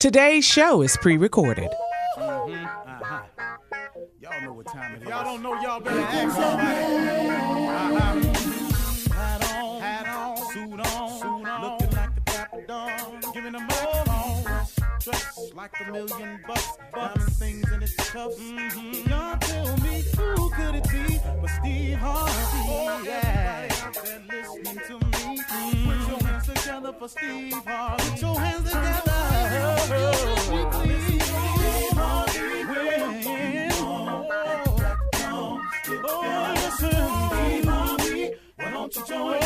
Today's show is pre-recorded. Y'all know what time it is. Y'all don't know, y'all better ask somebody. Hat on, suit on, looking like the Dapper Dawn, giving them all dressed like $1,000,000, diamond things in its cuffs. Y'all tell me who could it be but Steve Harvey? Everybody out there listening to me, put your hands together for Steve Harvey. Put your hands together. Why don't you join me?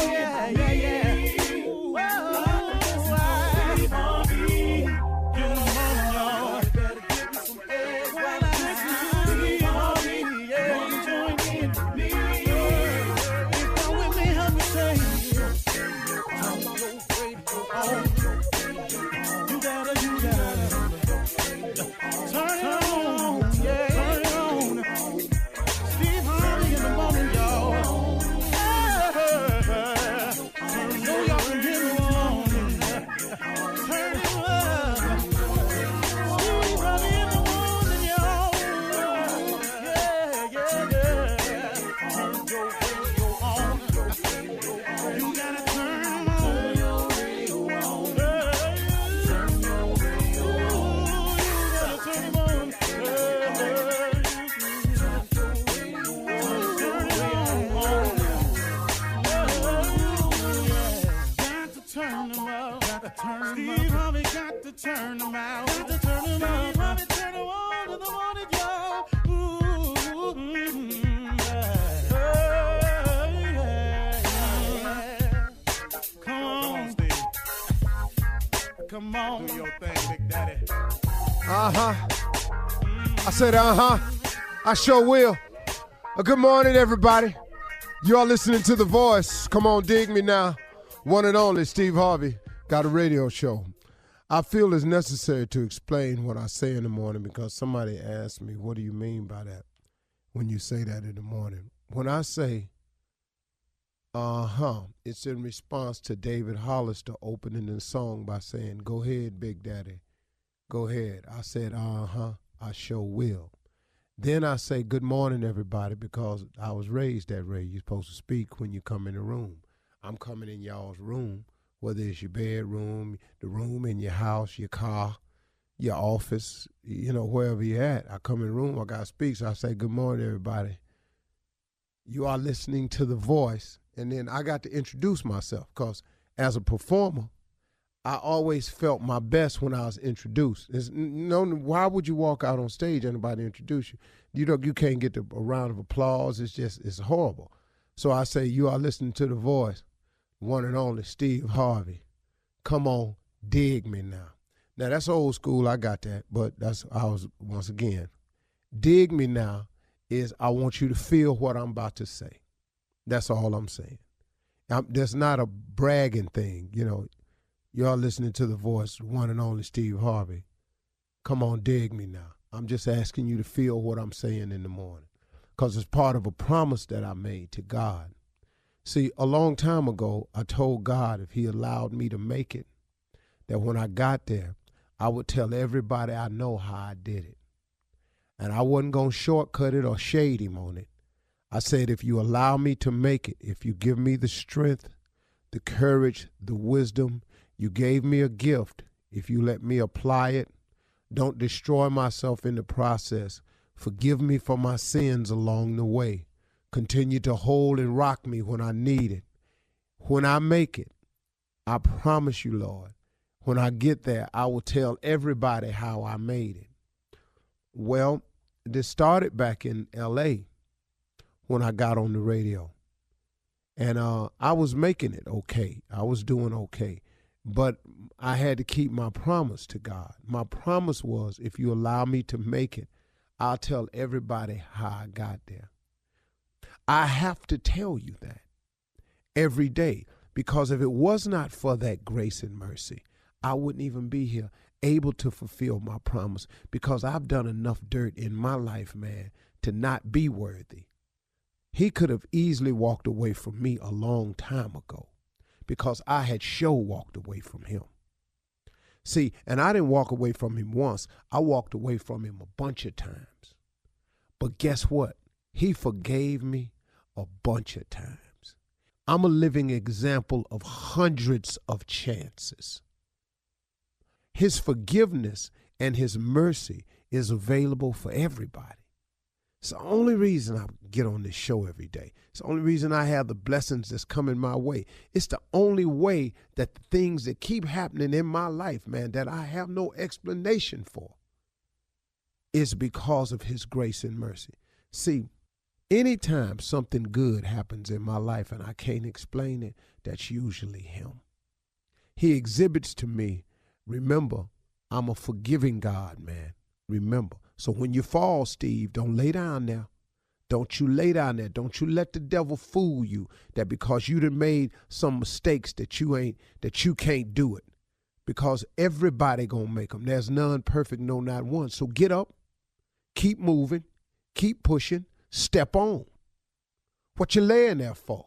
Steve Harvey got to turn them out. Got to turn them out. Harvey turn them on to the morning, y'all. Come on, Steve. Come on. Do your thing, Big Daddy. I said, I sure will. Good morning, everybody. You are listening to The Voice. Come on, dig me now. One and only Steve Harvey. Got a radio show. I feel it's necessary to explain what I say in the morning because somebody asked me, what do you mean by that when you say that in the morning? When I say, it's in response to David Hollister opening the song by saying, go ahead, Big Daddy, go ahead. I said, I sure will. Then I say, good morning, everybody, because I was raised that way. You're supposed to speak when you come in the room. I'm coming in y'all's room. Whether it's your bedroom, the room in your house, your car, your office, wherever you're at. I come in the room, I got to speak, so I say, good morning, everybody. You are listening to The Voice, and then I got to introduce myself, because as a performer, I always felt my best when I was introduced. Why would you walk out on stage and anybody introduce you? You can't get a round of applause. It's horrible. So I say, you are listening to The Voice. One and only Steve Harvey. Come on, dig me now. Now, that's old school. I got that, but once again, dig me now is I want you to feel what I'm about to say. That's all I'm saying. That's not a bragging thing. You are listening to The Voice, one and only Steve Harvey. Come on, dig me now. I'm just asking you to feel what I'm saying in the morning because it's part of a promise that I made to God. See, a long time ago, I told God if he allowed me to make it, that when I got there, I would tell everybody I know how I did it. And I wasn't going to shortcut it or shade him on it. I said, if you allow me to make it, if you give me the strength, the courage, the wisdom, you gave me a gift. If you let me apply it, don't destroy myself in the process. Forgive me for my sins along the way. Continue to hold and rock me when I need it. When I make it, I promise you, Lord, when I get there, I will tell everybody how I made it. Well, this started back in L.A. when I got on the radio. And I was making it okay. I was doing okay. But I had to keep my promise to God. My promise was, if you allow me to make it, I'll tell everybody how I got there. I have to tell you that every day, because if it was not for that grace and mercy, I wouldn't even be here able to fulfill my promise, because I've done enough dirt in my life, man, to not be worthy. He could have easily walked away from me a long time ago because I had walked away from him. See, and I didn't walk away from him once. I walked away from him a bunch of times. But guess what? He forgave me a bunch of times. I'm a living example of hundreds of chances. His forgiveness and his mercy is available for everybody. It's the only reason I get on this show every day. It's the only reason I have the blessings that's coming my way. It's the only way that the things that keep happening in my life, man, that I have no explanation for, is because of his grace and mercy. See, anytime something good happens in my life and I can't explain it, that's usually him. He exhibits to me, remember, I'm a forgiving God, man. Remember. So when you fall, Steve, don't lay down there. Don't you lay down there. Don't you let the devil fool you that because you done made some mistakes that you can't do it. Because everybody gonna make them. There's none perfect, no, not one. So get up, keep moving, keep pushing, step on. What you laying there for?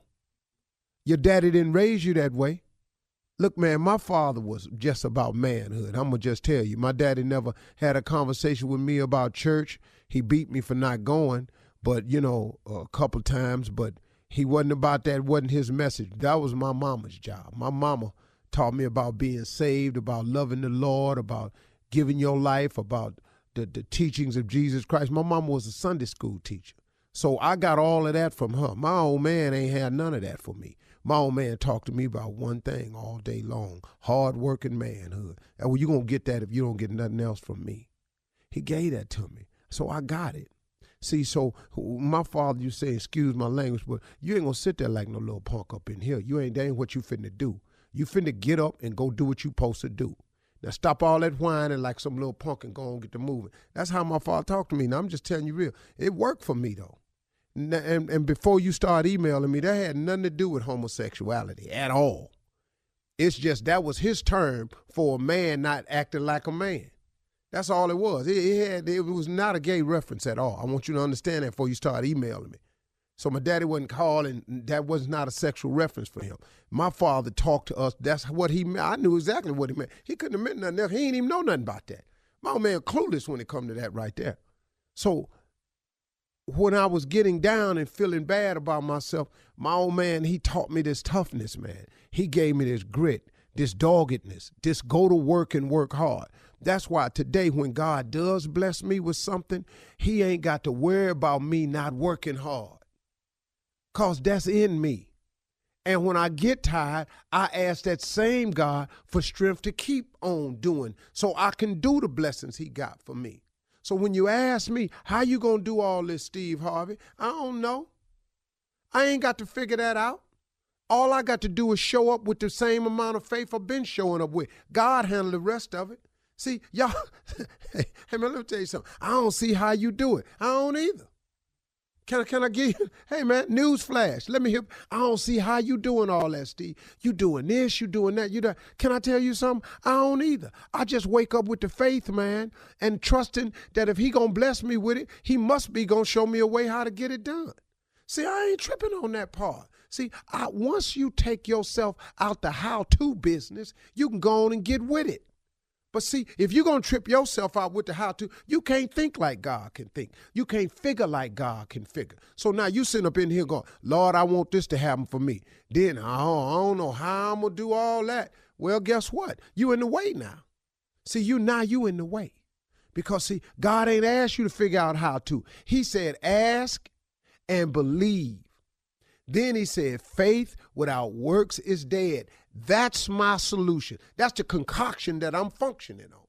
Your daddy didn't raise you that way. Look, man, my father was just about manhood. I'm going to just tell you. My daddy never had a conversation with me about church. He beat me for not going, but, a couple times. But he wasn't about that. It wasn't his message. That was my mama's job. My mama taught me about being saved, about loving the Lord, about giving your life, about the teachings of Jesus Christ. My mama was a Sunday school teacher. So I got all of that from her. My old man ain't had none of that for me. My old man talked to me about one thing all day long, hard-working manhood. And well, you're going to get that if you don't get nothing else from me. He gave that to me, so I got it. See, so my father, you say, excuse my language, but you ain't going to sit there like no little punk up in here. That ain't what you finna do. You finna get up and go do what you supposed to do. Now stop all that whining like some little punk and go and get to moving. That's how my father talked to me. Now I'm just telling you real. It worked for me, though. And before you start emailing me, that had nothing to do with homosexuality at all. It's just that was his term for a man not acting like a man. That's all it was. It was not a gay reference at all. I want you to understand that before you start emailing me. So my daddy wasn't calling. That was not a sexual reference for him. My father talked to us. That's what he meant. I knew exactly what he meant. He couldn't have meant nothing else. He didn't even know nothing about that. My old man clueless when it come to that right there. So when I was getting down and feeling bad about myself, my old man, he taught me this toughness, man. He gave me this grit, this doggedness, this go to work and work hard. That's why today when God does bless me with something, he ain't got to worry about me not working hard, because that's in me. And when I get tired, I ask that same God for strength to keep on doing so I can do the blessings he got for me. So when you ask me, how you going to do all this, Steve Harvey? I don't know. I ain't got to figure that out. All I got to do is show up with the same amount of faith I've been showing up with. God handle the rest of it. See, y'all, hey man, let me tell you something. I don't see how you do it. I don't either. Can I give you, hey man, news flash. Let me hear, I don't see how you doing all that, Steve. You doing this, you doing that, you that. Can I tell you something? I don't either. I just wake up with the faith, man, and trusting that if he gonna bless me with it, he must be gonna show me a way how to get it done. See, I ain't tripping on that part. See, once you take yourself out the how-to business, you can go on and get with it. But see, if you're going to trip yourself out with the how-to, you can't think like God can think. You can't figure like God can figure. So now you sitting up in here going, Lord, I want this to happen for me. Then I don't know how I'm going to do all that. Well, guess what? You in the way now. See, you in the way. Because, see, God ain't asked you to figure out how to. He said, ask and believe. Then he said, faith without works is dead. That's my solution. That's the concoction that I'm functioning on.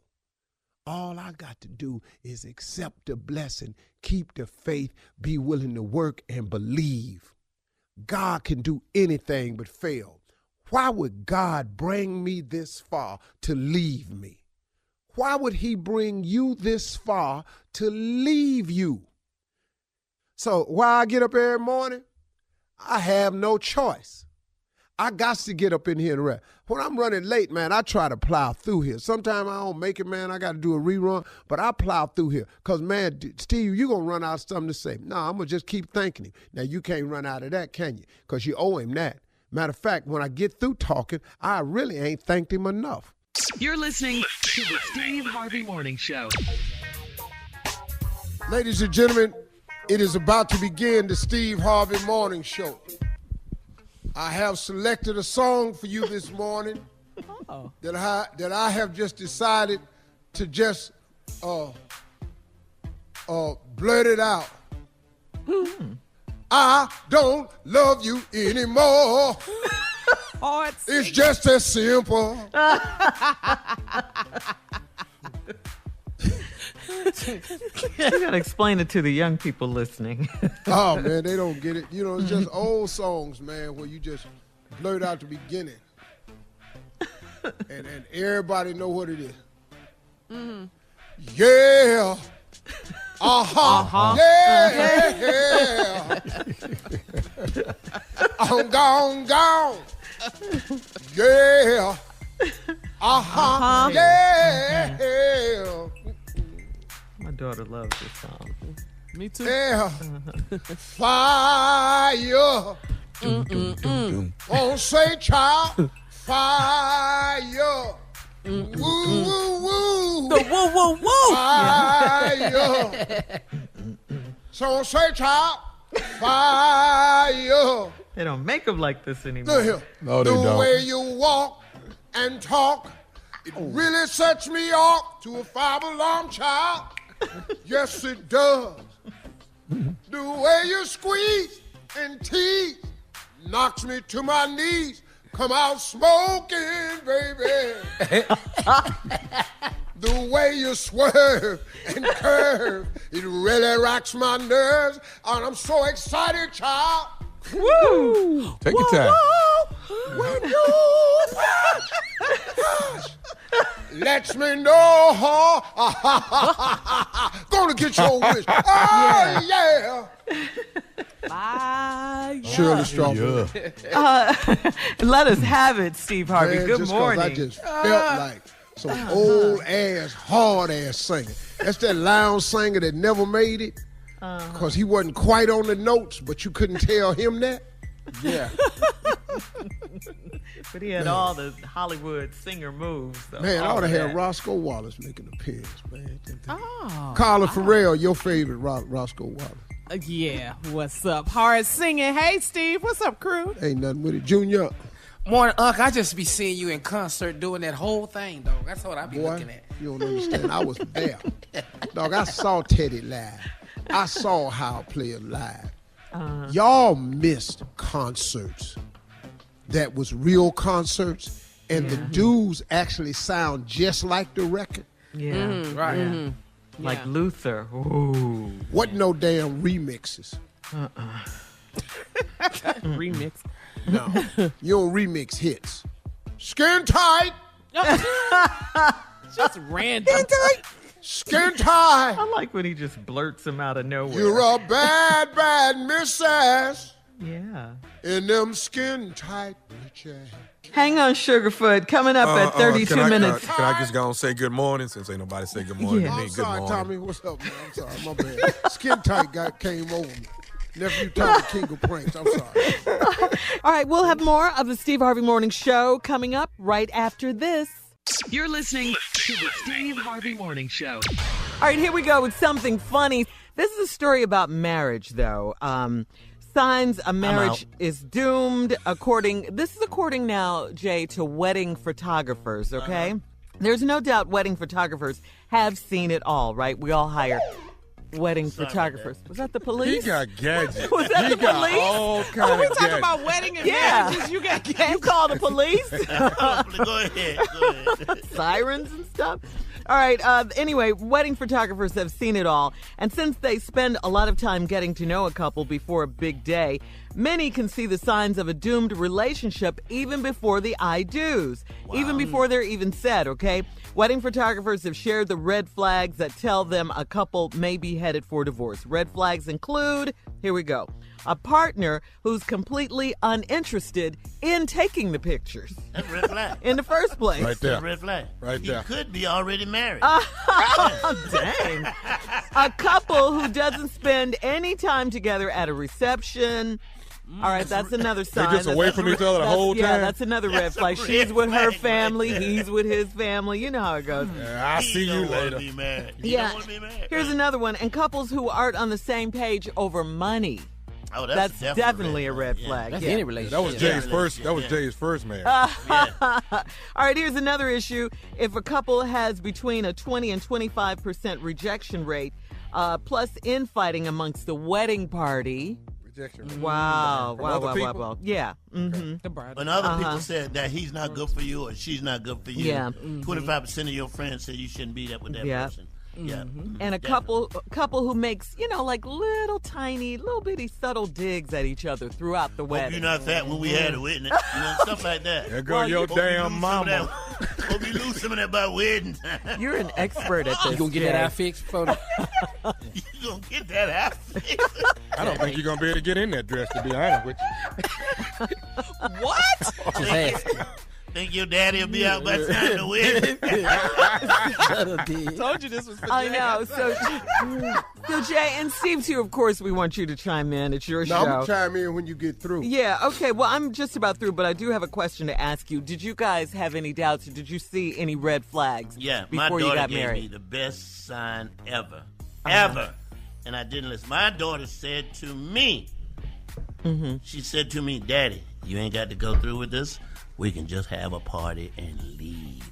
All I got to do is accept the blessing, keep the faith, be willing to work and believe. God can do anything but fail. Why would God bring me this far to leave me? Why would he bring you this far to leave you? So why I get up every morning? I have no choice. I got to get up in here and rest. When I'm running late, man, I try to plow through here. Sometimes I don't make it, man. I got to do a rerun, but I plow through here. Because, man, Steve, you're going to run out of something to say. No, I'm going to just keep thanking him. Now, you can't run out of that, can you? Because you owe him that. Matter of fact, when I get through talking, I really ain't thanked him enough. You're listening to the Steve Harvey Morning Show. Ladies and gentlemen, it is about to begin the Steve Harvey Morning Show. I have selected a song for you this morning that I have just decided to just blurt it out. I don't love you anymore. It's just as simple. You gotta explain it to the young people listening. Oh man, they don't get it. You know, it's just old songs, man, where you just blurt out the beginning, and everybody know what it is. Mm-hmm. Yeah. Yeah. I'm gone. Yeah. Yeah. My daughter loves this song. Me too. Yeah. Fire. Won't say child. Fire. Woo, woo, woo. The woo, woo, woo. Fire. So say child. Fire. They don't make them like this anymore. Look here. No, they the don't. way you walk and talk, it really sets me off to a 5-alarm child. Yes, it does. The way you squeeze and tease knocks me to my knees. Come out smoking, baby. The way you swerve and curve, it really rocks my nerves. And I'm so excited, child. Woo! Take your time. When you lets me know gonna get your wish. Oh, yeah. Bye. Shirley Strawberry. Let us have it, Steve Harvey. Man, Good just 'cause morning. I just felt like some old ass, hard ass singer. That's that lounge singer that never made it. Because he wasn't quite on the notes, but you couldn't tell him that. Yeah. But he had all the Hollywood singer moves. Though. Man, I All ought to of have that. Roscoe Wallace make an appearance, man. Oh. Carla Farrell, your favorite Roscoe Wallace. Yeah, what's up? Hard singing. Hey, Steve, what's up, crew? Ain't nothing with it. Junior. Morning, Unc. I just be seeing you in concert doing that whole thing, dog. That's what I be Boy, looking at. you don't understand. I was there. Dog, I saw Teddy live. I saw Hal play it live. Y'all missed concerts that was real concerts, and the dudes actually sound just like the record. Yeah. Right. Yeah. Like Yeah. Luther. Ooh. What no damn remixes. Remix. No, you don't remix hits. Skin tight. Just random. Skin tight. I like when he just blurts them out of nowhere. You're a bad, bad missus Yeah. in them skin tight bitches. Hang on, Sugarfoot. Coming up at 32 minutes. Can I just go and say good morning since ain't nobody say good morning Yeah. to me? I'm Good sorry, morning. Tommy. What's up, man? I'm sorry. My bad. Skin tight guy came over me. Nephew Tommy, king of pranks. I'm sorry. All right, we'll have more of the Steve Harvey Morning Show coming up right after this. You're listening to the Steve Harvey Morning Show. All right, here we go with something funny. This is a story about marriage, though. Signs a marriage is doomed. This is according now, Jay, to wedding photographers, okay? There's no doubt wedding photographers have seen it all, right? We all hire wedding photographers. Was that the police? He got gadgets. Was that he the got police? all kind Oh, we of talking gadgets. about wedding and Yeah. marriages. You got You call the police? Go ahead. Sirens and stuff. All right. Anyway, wedding photographers have seen it all. And since they spend a lot of time getting to know a couple before a big day, many can see the signs of a doomed relationship even before the I do's, even before they're even said, okay? Wedding photographers have shared the red flags that tell them a couple may be headed for divorce. Red flags include, here we go, a partner who's completely uninterested in taking the pictures That's a red flag. in the first place. Right there. That's a red flag. Right there. He could be already married. Dang. A couple who doesn't spend any time together at a reception, All right, that's another sign. just away from each other the whole Yeah, time? that's another red flag. a She's red with her flag family. right there. He's with his family. You know how it goes. Yeah, I'll see you don't wanna later. Be married. He Yeah. don't want to be married. Here's another one. And couples who aren't on the same page over money. Oh, That's definitely a red flag. That's Yeah. any relationship. That was Jay's first. That was Jay's first marriage. All right, here's another issue. If a couple has between a 20 and 25% rejection rate, plus infighting amongst the wedding party. Rejection. Wow, From wow, other wow, wow, people? wow. Yeah. Mm-hmm. The bride. When other people said that he's not good for you or she's not good for you, Yeah. 25% of your friends say you shouldn't be that with that Yeah. person. Yeah. And a couple who makes, like little tiny, little bitty subtle digs at each other throughout the Hope wedding. you're not fat when we had a wedding. Stuff like that. There go your Hope you damn lose some of mama. that- Hope you lose some of that by wedding time. You're an expert at this. You gonna get Jay. that eye fixed for the You gonna get that outfit. I don't think you're gonna be able to get in that dress, to be honest with you. just ask. Think your daddy will be out by the time the wedding? Told you this was for I Jay. know. So Jay and Steve too. Of course, we want you to chime in. It's your Now, I'm show. going to chime in when you get through. Yeah. Okay. Well, I'm just about through, but I do have a question to ask you. Did you guys have any doubts, or did you see any red flags? Yeah, my before you daughter got gave married? me the best sign ever. Ever. And I didn't listen. My daughter said to me, she said to me, Daddy, you ain't got to go through with this. We can just have a party and leave.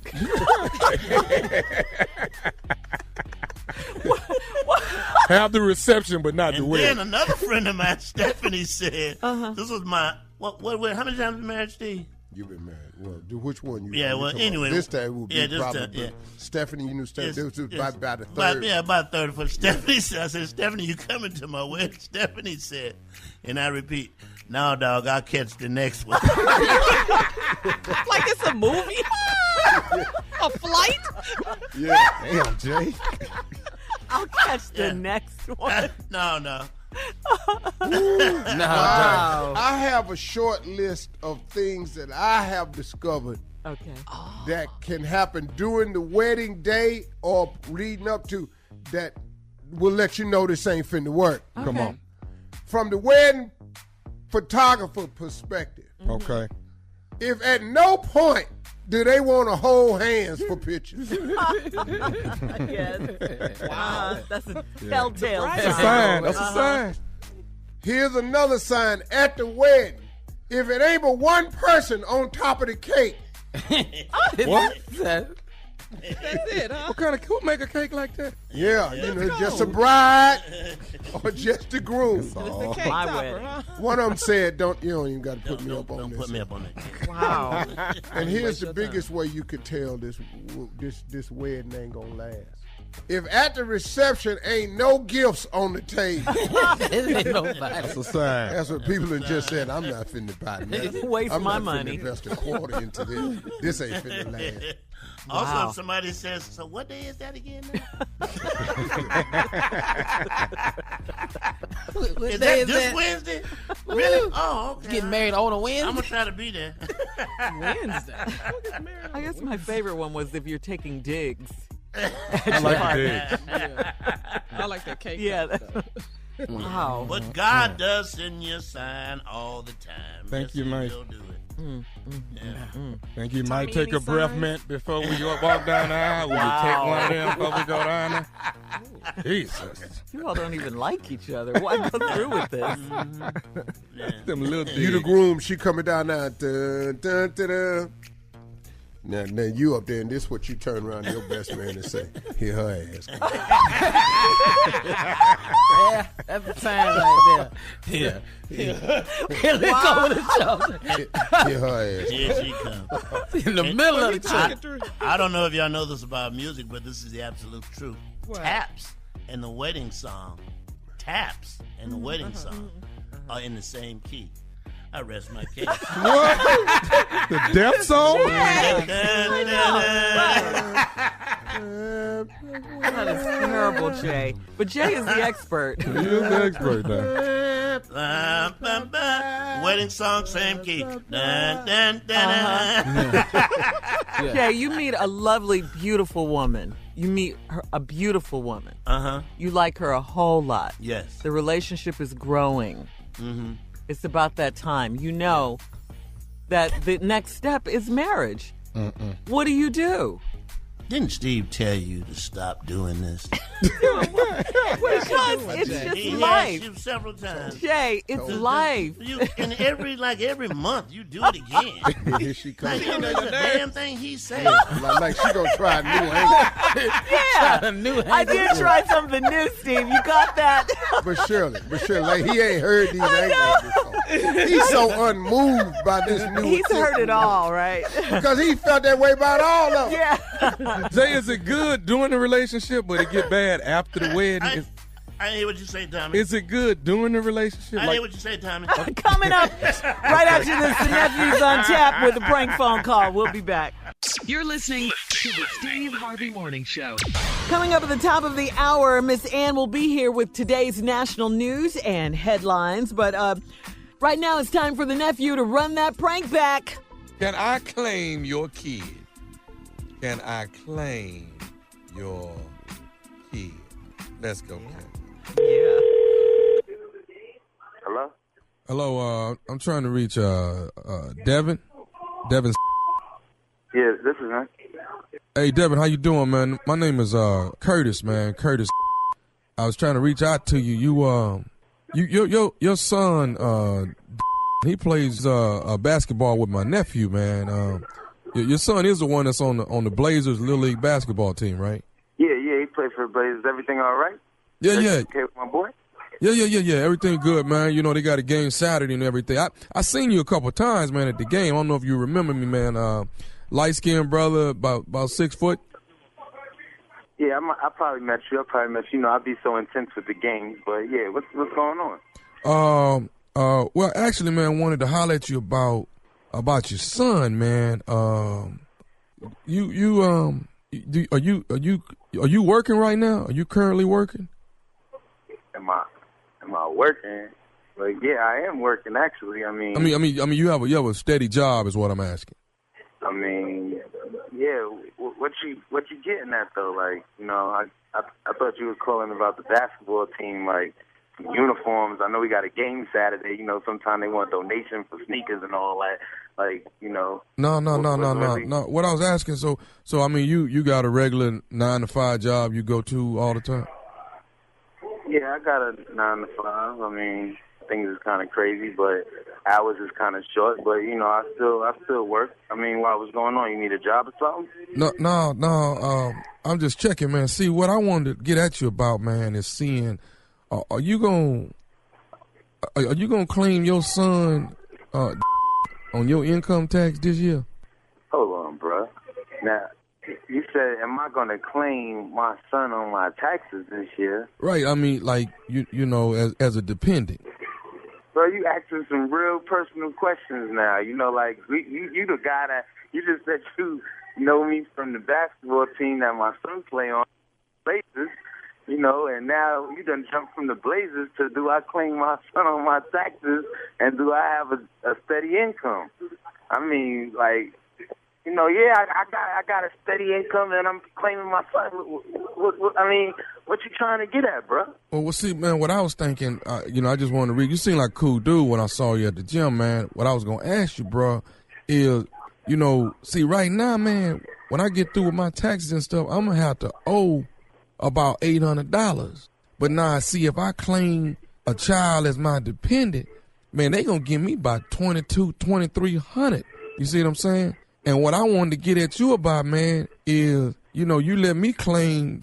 Have the reception, but not the And wedding. then another friend of mine, Stephanie, said, this was my, how many times have you been married, Steve? You've been married. Well, do which one you? Yeah, you well, talking about? anyway. This time will be Yeah, this probably. time, yeah. Stephanie, you knew Stephanie. Yes, This was yes. about the third. About third. For Stephanie said, I said, Stephanie, you coming to my wedding? Stephanie said, and I repeat, no, dog, I'll catch the next one. Like it's a movie? A flight? Yeah, damn, Jay. I'll catch the next one. No. Wow. I have a short list of things that I have discovered Okay. that can happen during the wedding day or leading up to that will let you know this ain't finna work. Come on. From the wedding photographer perspective, Okay. if at no point do they want to hold hands for pictures, Yes. Wow. That's a telltale That's a sign. sign. That's a sign. here's another sign at the wedding. If it ain't but one person on top of the cake, What? That's it, huh? Who make a cake like that? yeah, just a bride or just the groom. It's the cake My topper, wedding. huh? One of them said, you don't even got to put me up on Don't this. put me up on that. Wow. And here's the biggest way you could tell this wedding ain't gonna last. If at the reception ain't no gifts on the table, That's a sign. that's what people have just said. I'm not finna buy nothing. Waste I'm my not money. finna invest a quarter into this. This ain't finna last. Also, Wow. if somebody says, so what day is that again now? Is that this Wednesday? Really? Oh, okay. Getting married on a I'm Wednesday? going to try to be there. Wednesday. I guess my favorite one was if you're taking digs. I like the dig. I like that cake. Yeah. Wow. But God does send you a sign all the time. Thank you, He Mike. will do it. Think you might Tommy, take any a breath signs? mint before we walk down the aisle? Will you take one of them before we go down there? Jesus. You all don't even like each other. Why go through with this? Them little You the digs. groom, she coming down now. Dun, dun, dun, dun. Now you up there, and this what you turn around to your best man and say, "Here her ass." Yeah, that's the sign right there. Yeah. Look over the shoulder. Here her ass. Here she comes. In the middle of the Took trip. it through. I don't know if y'all know this about music, but this is the absolute truth. Taps and the wedding song, taps and the wedding song are in the same key. I rest my case. What? The death song? That is terrible, Jay. But Jay is the expert. He is the expert now. Wedding song, same key. Dun, dun, dun, dun. Jay, you meet a lovely, beautiful woman. You meet a beautiful woman. Uh-huh. You like her a whole lot. Yes. The relationship is growing. it's about that time. You know that the next step is marriage. What do you do? Didn't Steve tell you to stop doing this? Because it's just He life. asked you several times. Jay, it's life. And every month you do it again. Here she comes. Like, it's a damn thing he said. Like she gonna try a new angle. Yeah. I did try something new, Steve. You got that? But Shirley, like, he ain't heard these angles before. He's so unmoved by this new He's heard it attention. all, right? Because he felt that way about all of them. Yeah. Jay, is it good during the relationship, but it get bad after the wedding? I didn't hear what you say, Tommy. Is it good during the relationship? I didn't hear what you say, Tommy. Coming up right after this, the Nephew's on tap with a prank phone call. We'll be back. You're listening to the Steve Harvey Morning Show. Coming up at the top of the hour, Miss Ann will be here with today's national news and headlines. But right now, it's time for the nephew to run that prank back. Can I claim your kid? Can I claim your kid? Let's go, Ken. Yeah. Hello? Hello, I'm trying to reach Devin. Devin. Yeah, this is him. Hey, Devin, how you doing, man? My name is Curtis, man. Curtis. I was trying to reach out to you. Your son, he plays basketball with my nephew, man. Your son is the one that's on the Blazers Little League basketball team, right? Yeah, he played for the Blazers. Everything all right? Yeah. Okay with my boy? Yeah. Everything good, man. You know, they got a game Saturday and everything. I seen you a couple of times, man, at the game. I don't know if you remember me, man. Light-skinned brother, about 6 foot. Yeah, I probably met you. You know, I'd be so intense with the games. But, yeah, what's going on? Well, actually, man, I wanted to holler at you about your son, man. Are you working right now? Are you currently working? Am I working? Like, yeah, I am working actually. I mean, you have a steady job, is what I'm asking. I mean, yeah. What you getting at though? Like, you know, I thought you were calling about the basketball team, like uniforms. I know we got a game Saturday. You know, sometimes they want donation for sneakers and all that. Like, you know. No. What I was asking, so I mean, you got a regular 9-to-5 job you go to all the time? Yeah, I got a 9-to-5. I mean, things is kind of crazy, but hours is kind of short. But you know, I still work. I mean, what's going on? You need a job or something? No. I'm just checking, man. See, what I wanted to get at you about, man, is seeing. Are you gonna claim your son on your income tax this year? Hold on, bro. Now, you said, am I going to claim my son on my taxes this year? Right. I mean, like, you know, as a dependent. Bro, you asking some real personal questions now. You know, like, you the guy that, you just said you know me from the basketball team that my son play on, Blazers, you know, and now you done jumped from the Blazers to do I claim my son on my taxes and do I have a steady income? I mean, like, you know, yeah, I got a steady income and I'm claiming my son. I mean, what you trying to get at, bro? Well, see, man, what I was thinking, you know, I just wanted to read. You seem like a cool dude when I saw you at the gym, man. What I was going to ask you, bro, is, you know, see, right now, man, when I get through with my taxes and stuff, I'm going to have to owe about $800. But now, see, if I claim a child as my dependent, man, they going to give me about $2,300. You see what I'm saying? And what I wanted to get at you about, man, is, you know, you let me claim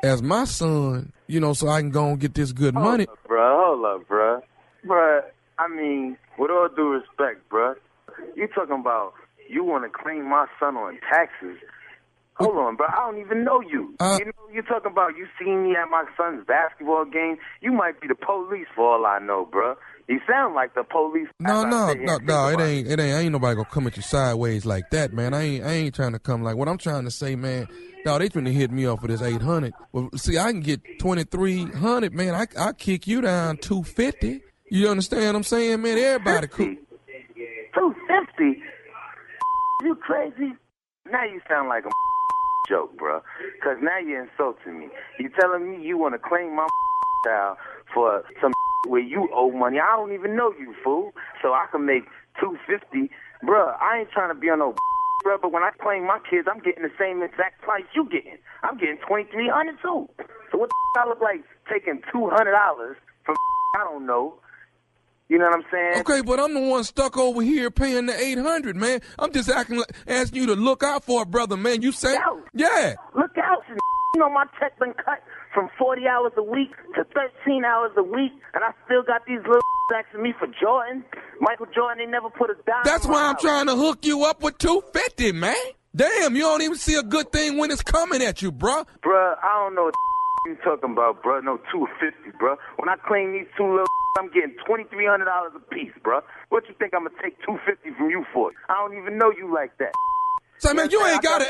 as my son, you know, so I can go and get this good money. Hold up, bro. Bro, I mean, with all due respect, bro, you talking about you want to claim my son on taxes. Hold on, bro. I don't even know you. You know, you're talking about you seen me at my son's basketball game. You might be the police for all I know, bro. You sound like the police. No. It ain't nobody gonna come at you sideways like that, man. I ain't trying to come like what I'm trying to say, man. Dog, they trying to hit me up for this $800. Well, see, I can get $2,300, man. I kick you down $250. You understand what I'm saying, man? Everybody cool. $250? You crazy? Now you sound like a joke, bro. Because now you're insulting me. You telling me you want to claim my child for some where you owe money. I don't even know you, fool. So I can make $250. Bruh, I ain't trying to be on no bruh, but when I claim my kids, I'm getting the same exact price you getting. I'm getting $2,300 too. So what the I look like taking $200 from I don't know. You know what I'm saying? Okay, but I'm the one stuck over here paying the $800, man. I'm just asking you to look out for a brother, man. You say, yeah. Look out. You know my check been cut from 40 hours a week to 13 hours a week, and I still got these little asking me for Jordan. Michael Jordan, they never put a dime. That's why I'm trying to hook you up with $250, man. Damn, you don't even see a good thing when it's coming at you, bruh. Bruh, I don't know what you talking about, bruh. No, $250, bruh. When I claim these two little I'm getting $2,300 a piece, bruh. What you think I'm gonna take $250 from you for? I don't even know you like that. So, man, you ain't got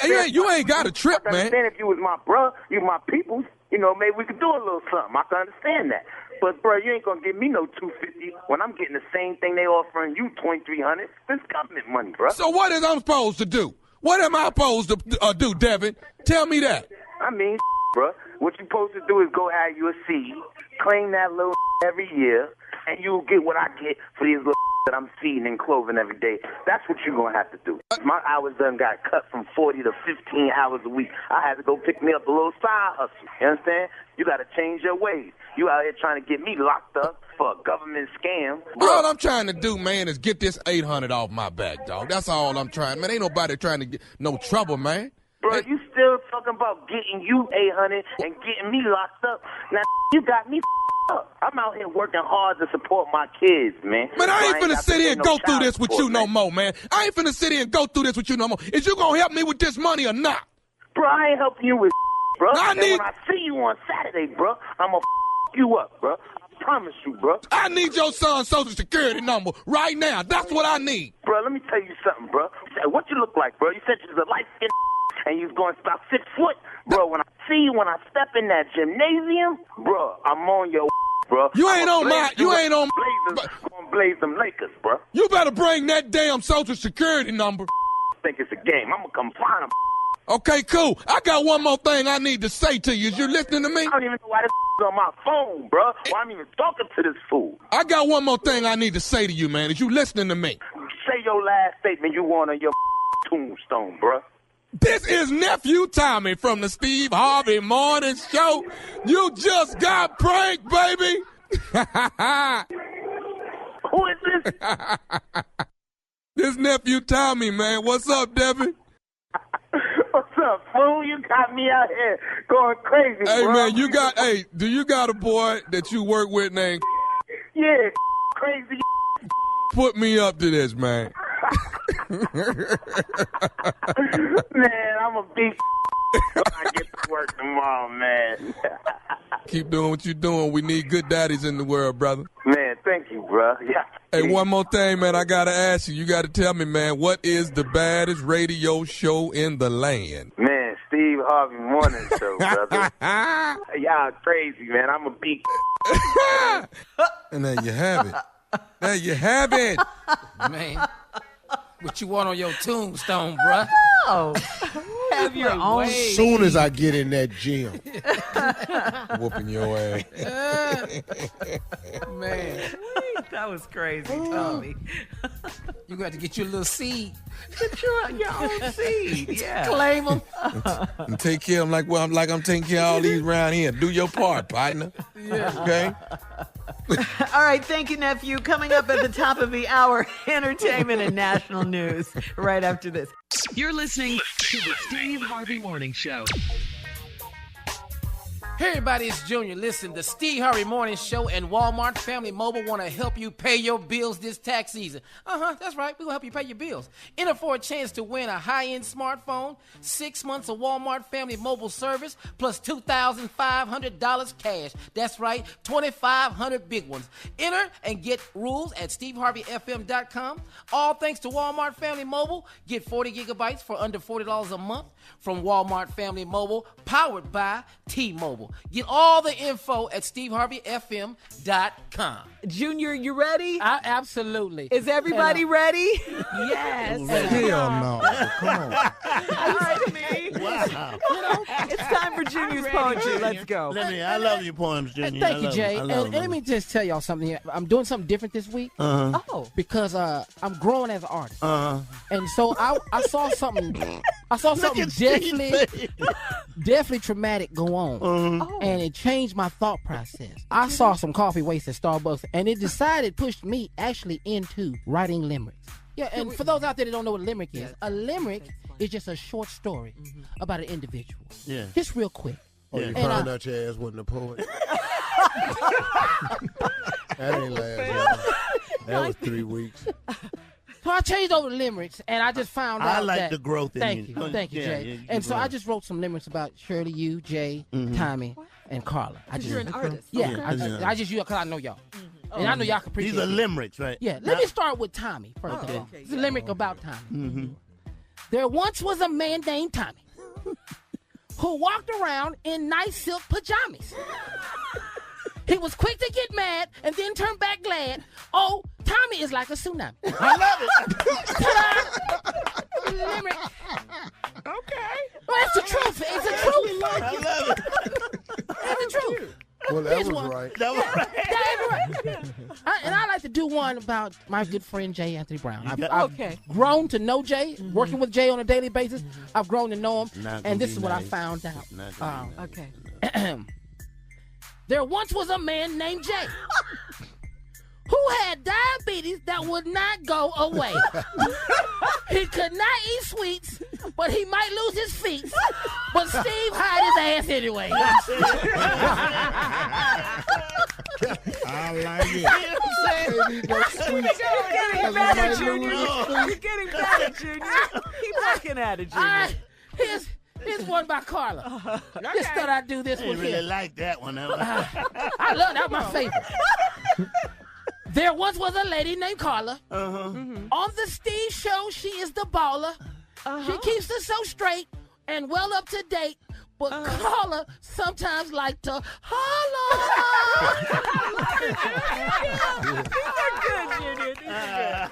a trip, I man. understand if you was my bruh, you my people, you know, maybe we could do a little something. I can understand that. But, bruh, you ain't gonna give me no $250 when I'm getting the same thing they offering you, $2,300. This government money, bruh. So what is I'm supposed to do? What am I supposed to do, Devin? Tell me that. I mean, bruh, what you supposed to do is go have you a seed, claim that little every year, and you'll get what I get for these little that I'm feeding and clothing every day. That's what you're going to have to do. My hours done got cut from 40 to 15 hours a week. I had to go pick me up a little side hustle. You understand? You got to change your ways. You out here trying to get me locked up for a government scam. All I'm trying to do, man, is get this $800 off my back, dog. That's all I'm trying. Man, ain't nobody trying to get no trouble, man. Bro, you still talking about getting you $800 and getting me locked up. Now, you got me up. I'm out here working hard to support my kids, man. Man, I ain't finna sit here and go through this with you no more, man. I ain't finna sit here and go through this with you no more. Is you gonna help me with this money or not? Bro, I ain't helping you with bro. And when I see you on Saturday, bro, I'm gonna you up, bro. I promise you, bro. I need your son's social security number right now. That's what I need. Bro, let me tell you something, bro. What you look like, bro? You said you was a light-skinned and you was going about 6 foot. Bro, when I see you, when I step in that gymnasium, bro, I'm on your bro. You ain't on Blazers, gonna blaze them Lakers, bro. You better bring that damn social security number. Think it's a game. I'm gonna come find him. Okay, cool. I got one more thing I need to say to you. Is you listening to me? I don't even know why this is on my phone, bro. Why I'm even talking to this fool. I got one more thing I need to say to you, man. Is you listening to me? Say your last statement you want on your tombstone, bro. This is Nephew Tommy from the Steve Harvey Morning Show. You just got pranked, baby. Who is this? This Nephew Tommy, man. What's up, Devin? What's up, fool? You got me out here going crazy, hey, bro. Man, do you got a boy that you work with named? Yeah, crazy. Put me up to this, man. Man, I'm a big when I get to work tomorrow, man. Keep doing what you're doing. We need good daddies in the world, brother. Man, thank you, bro. Yeah. Hey, one more thing, man. I got to ask you. You got to tell me, man, what is the baddest radio show in the land? Man, Steve Harvey Morning Show, brother. Y'all crazy, man. I'm a big And there you have it. There you have it. Man, what you want on your tombstone, bruh? Oh, have your own. As soon as I get in that gym. Whooping your ass. Man. That was crazy, Tommy. You got to get you a little seed. Get your own seed. Yeah. Claim them. And take care of them like I'm taking care of all these around here. Do your part, partner. Yeah. Okay? All right, thank you, nephew. Coming up at the top of the hour, entertainment and national news right after this. You're listening to the Steve Harvey Morning Show. Hey everybody, it's Junior. Listen, the Steve Harvey Morning Show and Walmart Family Mobile want to help you pay your bills this tax season. That's right. We're going to help you pay your bills. Enter for a chance to win a high-end smartphone, 6 months of Walmart Family Mobile service, plus $2,500 cash. That's right, 2,500 big ones. Enter and get rules at steveharveyfm.com. All thanks to Walmart Family Mobile. Get 40 gigabytes for under $40 a month from Walmart Family Mobile, powered by T-Mobile. Mobile. Get all the info at steveharveyfm.com. Junior, you ready? Absolutely. Is everybody ready? Yes. Hell no. Come on. Wow. It's time for Junior's poetry. Let's go. I love your poems, Junior. Thank you, Jay. And let me just tell y'all something here. I'm doing something different this week. Oh. Because I'm growing as an artist. And so I saw something definitely traumatic go on. And it changed my thought process. I saw some coffee waste at Starbucks, and it pushed me actually into writing limericks. Yeah, and for those out there that don't know what a limerick is, a limerick is just a short story about an individual. Yeah. Just real quick. Oh, you found out your ass wasn't a poet? That ain't last long. That was 3 weeks. So I changed over to limericks, and I just found out I like that, the growth in Thank you. you, Jay. And so I just wrote some limericks about Shirley, you, Jay, Tommy, and Carla. You're an artist. Yeah, I just use it because I know y'all. And I know y'all can appreciate These are it. limericks, right? Yeah, let me start with Tommy first of all. It's a limerick about Tommy. There once was a man named Tommy who walked around in nice silk pajamas. He was quick to get mad and then turn back glad. Oh, Tommy is like a tsunami. I love it. Limerick. Okay. Well, that's the truth. It's the truth. I love it. It's the truth. Well, that Here's was one. right. That was right. And I like to do one about my good friend Jay Anthony Brown. I've Okay. grown to know Jay, working with Jay on a daily basis. I've grown to know him, Not and gonna this be is what I nice. found out. Not gonna be nice. Okay. There once was a man named Jay who had diabetes that would not go away. He could not eat sweets, but he might lose his feet. But Steve hide his ass anyway. I like it. You're getting better, Junior. Keep working at it, Junior. Here's one by Carla. Just thought I'd do this I one really here. like that one. I love that. My favorite. There once was a lady named Carla. On the Steve show, she is the baller. She keeps us so straight and well up to date. But Carla sometimes like to holler.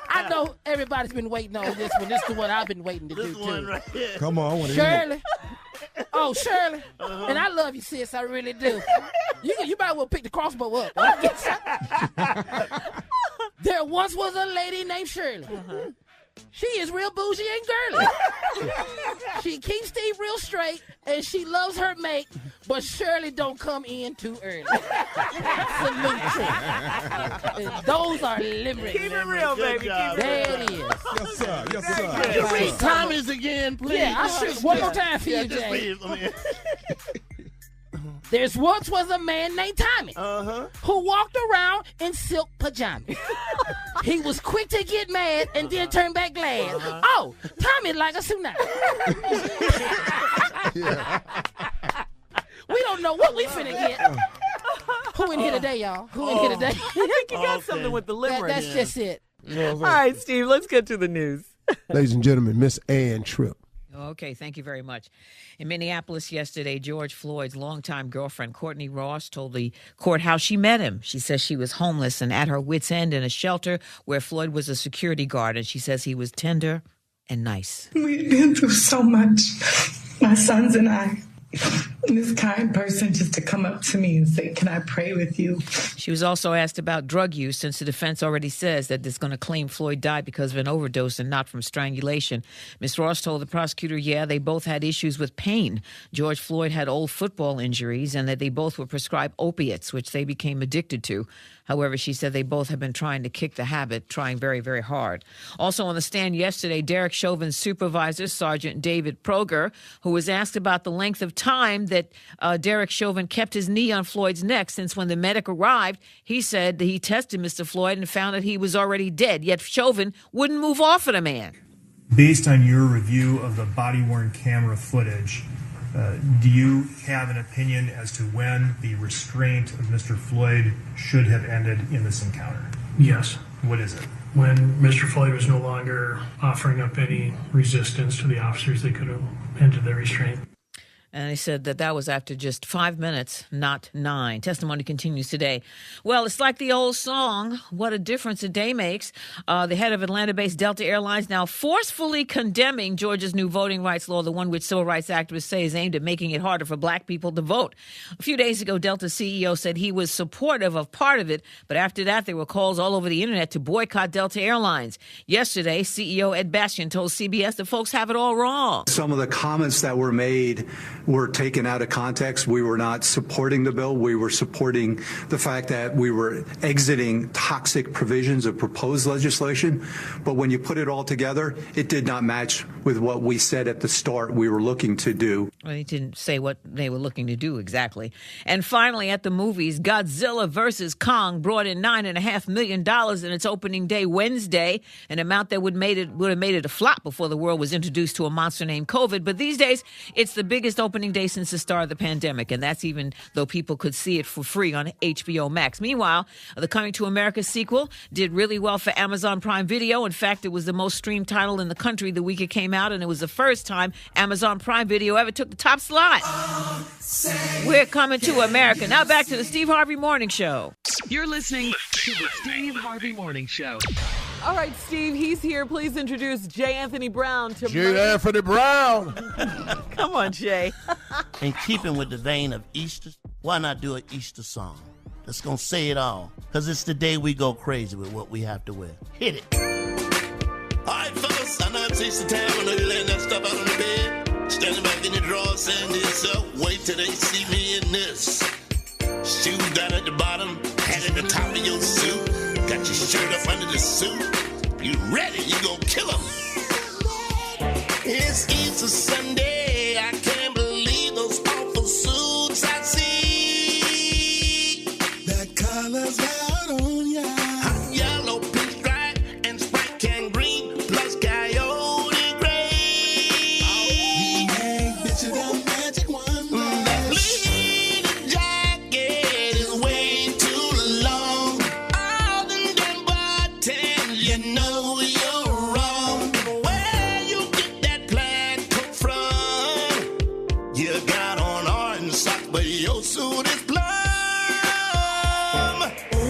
I know everybody's been waiting on this one. This is the one I've been waiting to do This one too. right here. Come on, I want to hear Shirley. Oh, Shirley. And I love you, sis. I really do. You might well pick the crossbow up. There once was a lady named Shirley. She is real bougie and girly. She keeps Steve real straight, and she loves her mate, but Shirley don't come in too early. Salute to her. Those are limericks. Keep it real, baby. Keep it There real. it is. Yes, sir. Yes, sir. Could you read Tommy's again, please? Yeah, I should. One more time for you, Just Jay. please. I mean, There's once was a man named Tommy who walked around in silk pajamas. He was quick to get mad and then turn back glad. Oh, Tommy like a tsunami. We don't know what we finna get. Who in here today, y'all? Who in here today? I think you got something with the limerick. That's just it. All right, Steve, let's get to the news. Ladies and gentlemen, Miss Ann Tripp. Okay, thank you very much. In Minneapolis yesterday, George Floyd's longtime girlfriend, Courtney Ross, told the court how she met him. She says she was homeless and at her wit's end in a shelter where Floyd was a security guard, and she says he was tender and nice. We've been through so much, my sons and I. And this kind person just to come up to me and say, can I pray with you? She was also asked about drug use, since the defense already says that it's going to claim Floyd died because of an overdose and not from strangulation. Ms. Ross told the prosecutor, they both had issues with pain. George Floyd had old football injuries and that they both were prescribed opiates, which they became addicted to. However, she said they both have been trying to kick the habit, trying very, very hard. Also on the stand yesterday, Derek Chauvin's supervisor, Sergeant David Proger, who was asked about the length of time that Derek Chauvin kept his knee on Floyd's neck since when the medic arrived. He said that he tested Mr. Floyd and found that he was already dead, yet Chauvin wouldn't move off of the man. Based on your review of the body-worn camera footage, do you have an opinion as to when the restraint of Mr. Floyd should have ended in this encounter? Yes. What is it? When Mr. Floyd was no longer offering up any resistance to the officers, they could have ended their restraint. And they said that was after just 5 minutes, not 9. Testimony continues today. Well, it's like the old song, what a difference a day makes. The head of Atlanta-based Delta Airlines now forcefully condemning Georgia's new voting rights law, the one which civil rights activists say is aimed at making it harder for black people to vote. A few days ago, Delta's CEO said he was supportive of part of it, but after that, there were calls all over the internet to boycott Delta Airlines. Yesterday, CEO Ed Bastian told CBS that folks have it all wrong. Some of the comments that were made were taken out of context. We were not supporting the bill. We were supporting the fact that we were exiting toxic provisions of proposed legislation. But when you put it all together, it did not match with what we said at the start we were looking to do. Well, he didn't say what they were looking to do exactly. And finally, at the movies, Godzilla vs. Kong brought in $9.5 million in its opening day Wednesday, an amount that would have made it a flop before the world was introduced to a monster named COVID. But these days, it's the biggest opening day since the start of the pandemic, and that's even though people could see it for free on HBO Max. Meanwhile, the Coming to America sequel did really well for Amazon Prime Video. In fact, it was the most streamed title in the country the week it came out, and it was the first time Amazon Prime Video ever took the top slot. We're coming to America. Now back to the Steve Harvey Morning Show. You're listening to the Steve Harvey Morning Show. All right, Steve, he's here. Please introduce J. Anthony Brown to J. Anthony Brown. Come on, Jay. In keeping with the vein of Easter, why not do an Easter song that's going to say it all? Because it's the day we go crazy with what we have to wear. Hit it. All right, fellas, I know it's Easter time. I know you're laying that stuff out on the bed. Standing back in your drawers, saying to yourself, wait till they see me in this. Shoes down at the bottom, hat at the top of your suit. Got your shirt up under the suit. You ready? You gonna kill 'em. It's Easter Sunday. I can't believe those awful suits I see. That color's out on ya. Hot yellow, pinstripe, and Sprite can green, plus coyote gray. Hey, bitch, you got magic wonder. That bleeding jacket is way too long. All them damn bartenders, you know you're wrong. Where you get that plaid coat from? You got on orange socks, but your suit is plum.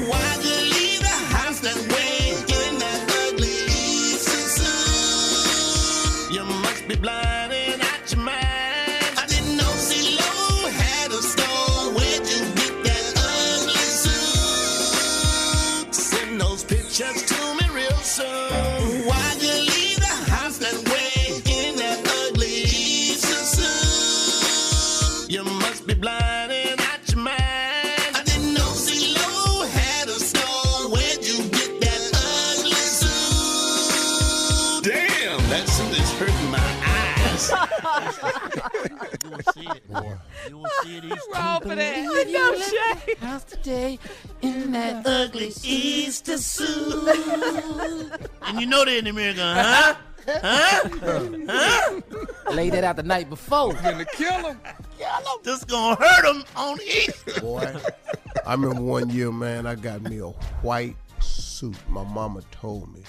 Why'd you leave the house that way in that ugly Easter suit? You must be blind and out your mind. I didn't know CeeLo had a store. Where'd you get that ugly suit? Send those pictures to me real soon. Why'd you leave the house that way in that ugly Easter suit? You must be blind and out your mind. I didn't know CeeLo had a store. Where'd you get that ugly suit? Damn, that suit is hurting my eyes. You will see it, boy. You will see it Easter. Roll for that. I know, Jay. House today in that ugly Easter suit. And you know they're in the mirror going, huh? Huh? Huh? Laid that out the night before. Gonna kill him. This gonna hurt them on Easter. Boy, I remember one year, man, I got me a white suit. My mama told me,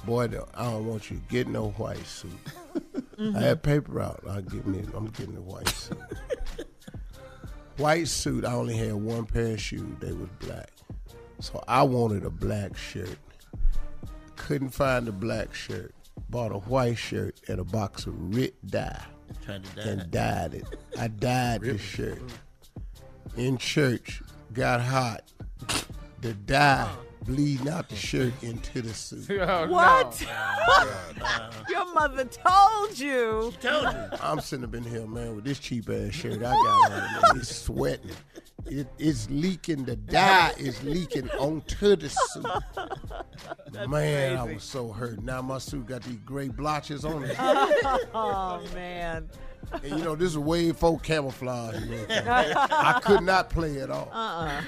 boy, I don't want you to get no white suit. I had paper out. I'm getting a white suit. White suit, I only had one pair of shoes. They was black. So I wanted a black shirt. Couldn't find a black shirt. Bought a white shirt and a box of Rit dye. Tried to dye And it. dyed it. I dyed the shirt. In church, got hot. The dye bleeding out the shirt into the suit. What? Your mother told you. Told you. I'm sitting up in here, man, with this cheap ass shirt I got on. Man. It's sweating. It's leaking. The dye is leaking onto the suit. Man, I was so hurt. Now my suit got these gray blotches on it. Oh, man. And you know, this is way before camouflage. You know? I could not play it off.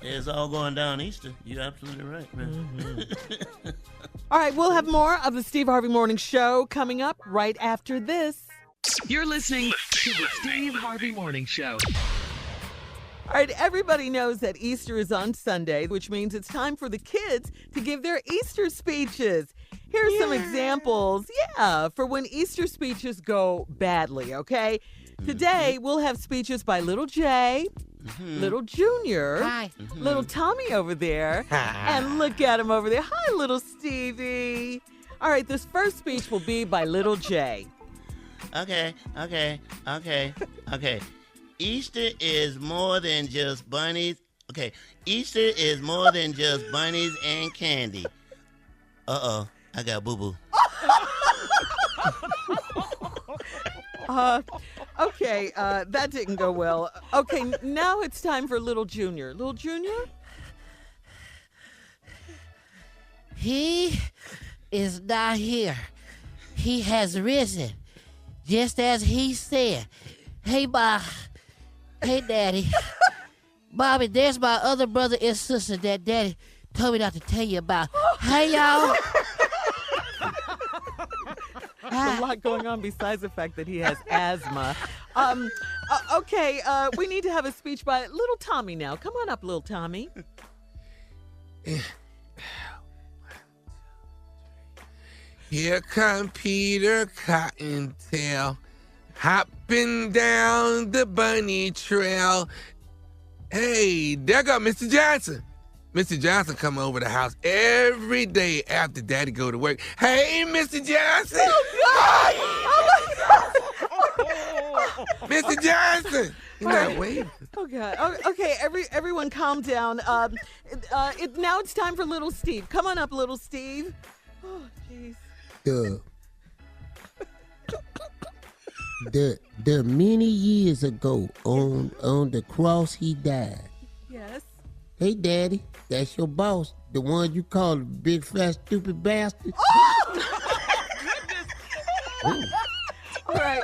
It's all going down Easter. You're absolutely right, man. Mm-hmm. All right, we'll have more of the Steve Harvey Morning Show coming up right after this. You're listening to the Steve Harvey Morning Show. All right, everybody knows that Easter is on Sunday, which means it's time for the kids to give their Easter speeches. Here's some examples, for when Easter speeches go badly, okay? Today, we'll have speeches by Little J, Little Junior, Little Tommy over there, and look at him over there. Hi, Little Stevie. All right, this first speech will be by Little J. Okay. Easter is more than just bunnies. Okay, Easter is more than just bunnies and candy. Uh-oh, I got boo-boo. Okay, that didn't go well. Okay, now it's time for Little Junior. Little Junior? He is not here. He has risen, just as he said. Hey, Ma. Hey, Daddy. Bobby, there's my other brother and sister that Daddy told me not to tell you about. Hey, y'all. There's a lot going on besides the fact that he has asthma. Okay, we need to have a speech by Little Tommy now. Come on up, Little Tommy. Here come Peter Cottontail, hopping down the bunny trail. Hey, there go Mr. Johnson. Mr. Johnson come over the house every day after Daddy go to work. Hey, Mr. Johnson. Oh, God. Mr. Johnson. You're not waving. Oh, God. Okay, everyone calm down. Now it's time for Little Steve. Come on up, Little Steve. Oh, jeez. There many years ago on the cross he died. Yes. Hey, Daddy, that's your boss, the one you call the big fat stupid bastard. Oh! All right.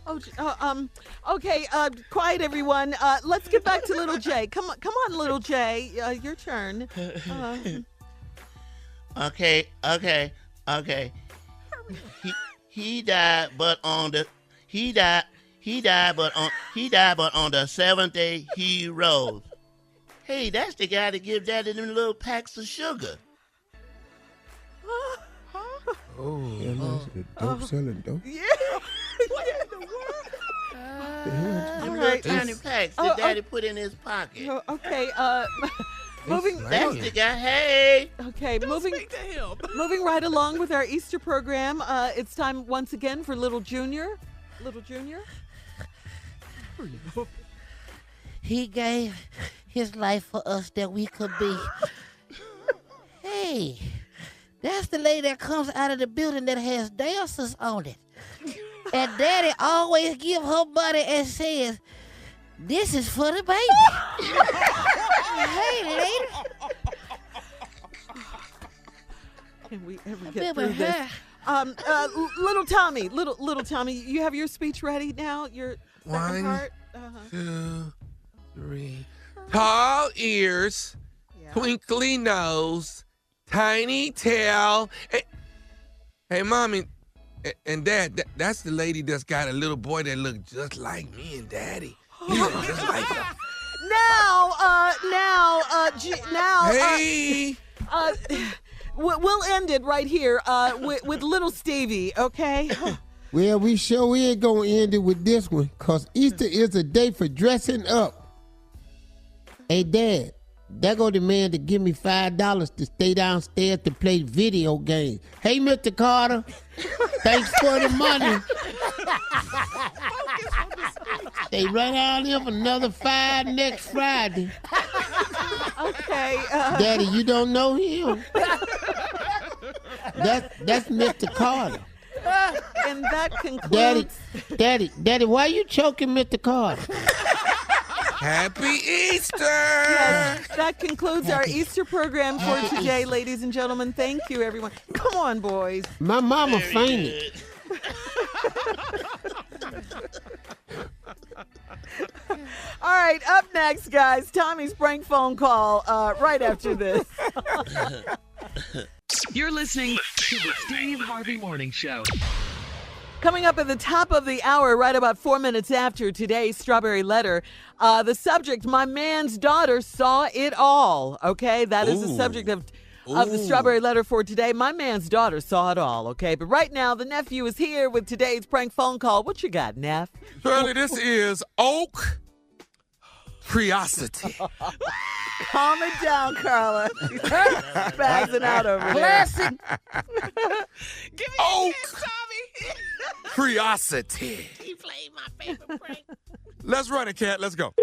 Okay. Quiet, everyone. Let's get back to Little J. Come on, Little J. Your turn. Okay. He died, but on the seventh day he rose. Hey, that's the guy that gives Daddy them little packs of sugar. That's the dope selling dope. Yeah. Them little tiny packs that Daddy put in his pocket. Okay. Moving. That's the guy. Hey. Okay. Moving right along with our Easter program. It's time once again for Little Junior. Little Junior. He gave his life for us that we could be. Hey, that's the lady that comes out of the building that has dancers on it. And Daddy always give her money and says, "This is for the baby." Hey, lady. Can we ever get through this? Little Tommy, little Tommy, you have your speech ready now? Your second part? 2, 3. Tall ears, twinkly nose, tiny tail. Hey, Mommy and Dad, that's the lady that's got a little boy that look just like me and Daddy. He look just like her. Hey. We'll end it right here with Little Stevie, okay? Well, we sure ain't gonna end it with this one, cause Easter is a day for dressing up. Hey, Dad, there go the man to give me $5 to stay downstairs to play video games. Hey, Mr. Carter, thanks for the money. They run out here for another $5 next Friday. Okay. Daddy, you don't know him? That's Mr. Carter. And that concludes... Daddy, why you choking Mr. Carter? Happy Easter! Yes, that concludes our Easter program for today, ladies and gentlemen. Thank you, everyone. Come on, boys. My mama fainted. All right, up next, guys, Tommy's prank phone call right after this. You're listening to the Steve Harvey Morning Show. Coming up at the top of the hour, right about 4 minutes after today's Strawberry Letter, the subject, my man's daughter saw it all. Okay, that is the subject of the Strawberry Letter for today. My man's daughter saw it all, okay? But right now, the nephew is here with today's prank phone call. What you got, Neff? Shirley, this is Oak Curiosity. Calm it down, Carla. She's spazzing out over there. Classic. Give me Oak Tommy. Curiosity. He played my favorite prank. Let's run it, Cat. Let's go.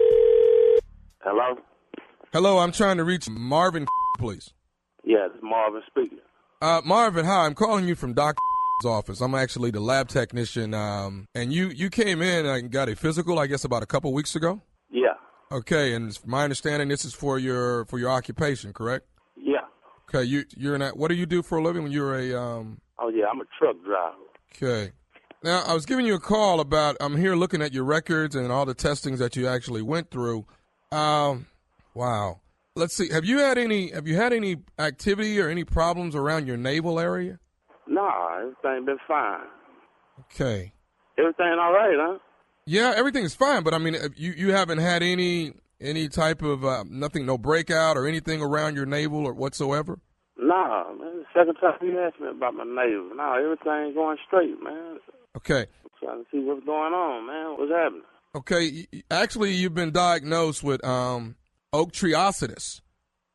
Hello? Hello, I'm trying to reach Marvin, please. Yeah, this is Marvin speaking. Marvin, hi. I'm calling you from Doc's office. I'm actually the lab technician. And you came in and got a physical, I guess, about a couple weeks ago? Yeah. Okay, and it's my understanding this is for your occupation, correct? Yeah. Okay, you're in that. What do you do for a living when you're a Oh yeah, I'm a truck driver. Okay. Now I was giving you a call about. I'm here looking at your records and all the testings that you actually went through. Wow. Let's see. Have you had any activity or any problems around your navel area? Nah, everything been fine. Okay. Everything all right, huh? Yeah, everything's fine, but I mean, you haven't had any type of nothing, no breakout or anything around your navel or whatsoever? Nah, man. The second time you asked me about my navel. Nah, everything going straight, man. Okay. I'm trying to see what's going on, man. What's happening? Okay. Actually, you've been diagnosed with ochreositis.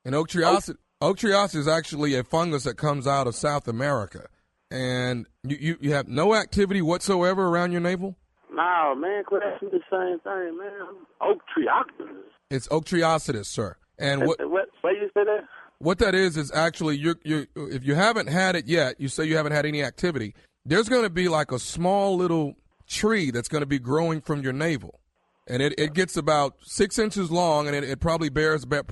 And ochreositis is actually a fungus that comes out of South America. And you have no activity whatsoever around your navel? Nah, man, quit asking the same thing, man. Ochreositis. It's ochreositis, sir. And what you say that? What that is actually you if you haven't had it yet, you say you haven't had any activity, there's going to be like a small little tree that's going to be growing from your navel. And it gets about 6 inches long, and it probably bears about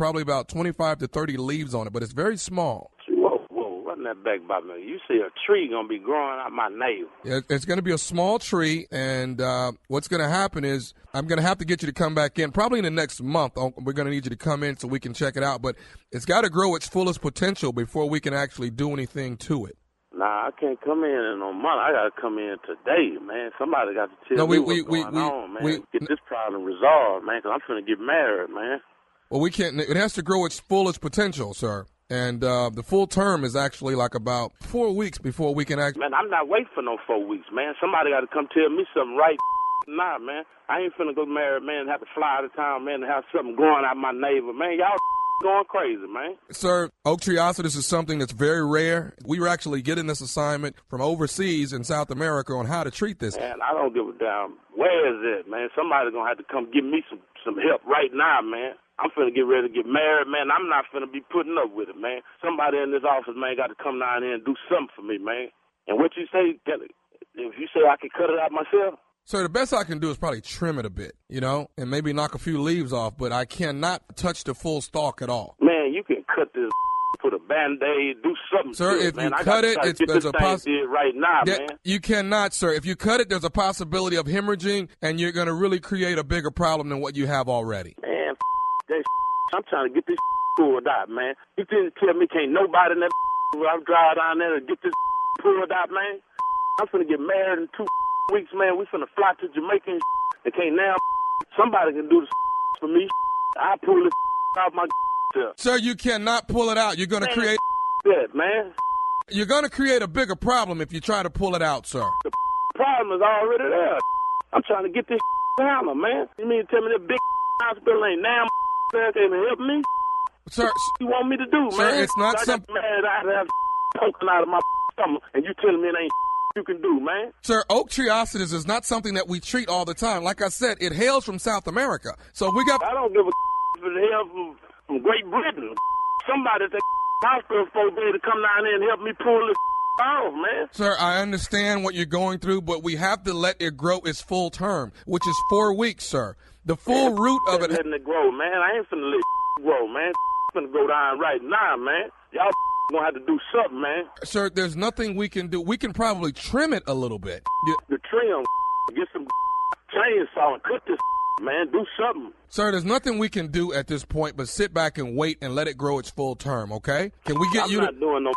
25 to 30 leaves on it, but it's very small. Whoa, run that back by me. You see a tree going to be growing out my navel. It's going to be a small tree, and what's going to happen is I'm going to have to get you to come back in probably in the next month. We're going to need you to come in so we can check it out, but it's got to grow its fullest potential before we can actually do anything to it. Nah, I can't come in no month. I got to come in today, man. Somebody got to tell me what's going on, man. Get this problem resolved, man, because I'm finna get married, man. Well, we can't. It has to grow its fullest potential, sir. And the full term is actually like about 4 weeks before we can actually. Man, I'm not waiting for no 4 weeks, man. Somebody got to come tell me something right. Nah, man. I ain't finna go married, man, and have to fly out of town, man, and have something growing out my navel, man. Y'all going crazy, man. Sir, ochreositis is something that's very rare. We were actually getting this assignment from overseas in South America on how to treat this. Man, I don't give a damn. Where is it, man? Somebody's going to have to come give me some help right now, man. I'm finna get ready to get married, man. I'm not finna be putting up with it, man. Somebody in this office, man, got to come down here and do something for me, man. And what you say, if you say I can cut it out myself? Sir, the best I can do is probably trim it a bit, and maybe knock a few leaves off, but I cannot touch the full stalk at all. Man, you can cut this, put a Band-Aid, do something. Sir, if you cut it, there's a possibility. Right now, man. You cannot, sir. If you cut it, there's a possibility of hemorrhaging, and you're going to really create a bigger problem than what you have already. Man, that I'm trying to get this pulled out, man. You didn't tell me can't nobody in that I'm driving down there to get this pulled out, man. I'm finna get married in 2 weeks, man. We finna fly to Jamaica and can't now. Somebody can do this for me. I pull this out my self. Sir, you cannot pull it out. You're going to create that, man. You're going to create a bigger problem if you try to pull it out, sir. The problem is already there. I'm trying to get this down, man. You mean to tell me that big hospital ain't now can't help me? Sir, what you want me to do, sir, man? it's not something. Man, I have poking out of my stomach, and you telling me it ain't you can do, man. Sir, ochreositis is not something that we treat all the time. Like I said, it hails from South America. So we got. I don't give a if it hails from Great Britain. Somebody at the hospital supposed to come down there and help me pull this off, man. Sir, I understand what you're going through, but we have to let it grow its full term, which is 4 weeks, sir. The full root of it. Letting it grow, man. I ain't finna let it grow, man. Finna go down right now, man. Y'all gonna have to do something, man. Sir, there's nothing we can do. We can probably trim it a little bit. The trim, get some chainsaw and cut this, man. Do something. Sir, there's nothing we can do at this point but sit back and wait and let it grow its full term, okay? Can we get I'm not doing no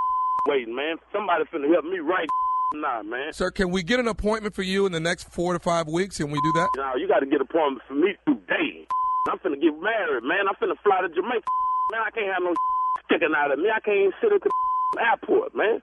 waiting, man. Somebody finna help me right now, man. Sir, can we get an appointment for you in the next 4 to 5 weeks? Can we do that? No, you got to get an appointment for me today. I'm finna get married, man. I'm finna fly to Jamaica. Man, I can't have no sticking out of me. I can't even sit at the airport, man.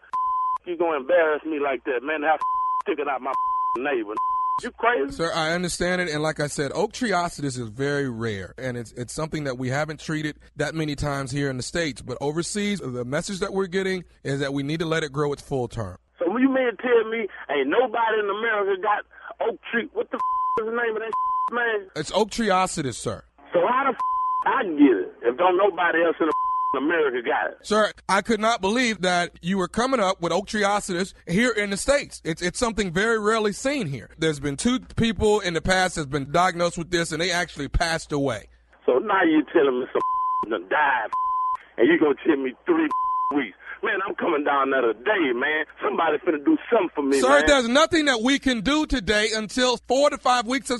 You gonna embarrass me like that, man? Have sticking out my neighbor. You crazy? Sir, I understand it, and like I said, oak treeocetus is very rare, and it's something that we haven't treated that many times here in the States. But overseas, the message that we're getting is that we need to let it grow its full term. So when you mean to tell me ain't nobody in America got oak tree? What the is the name of that man? It's oak treeocetus, sir. So how the I get it if don't nobody else in America got it? Sir, I could not believe that you were coming up with oak treeocetus here in the States. It's something very rarely seen here. There's been 2 people in the past that's been diagnosed with this, and they actually passed away. So now you're telling me some done died, and you gonna tell me 3 weeks? Man, I'm coming down there today, man. Somebody finna do something for me, Sir, man. there's nothing that we can do today until 4 to 5 weeks. Man,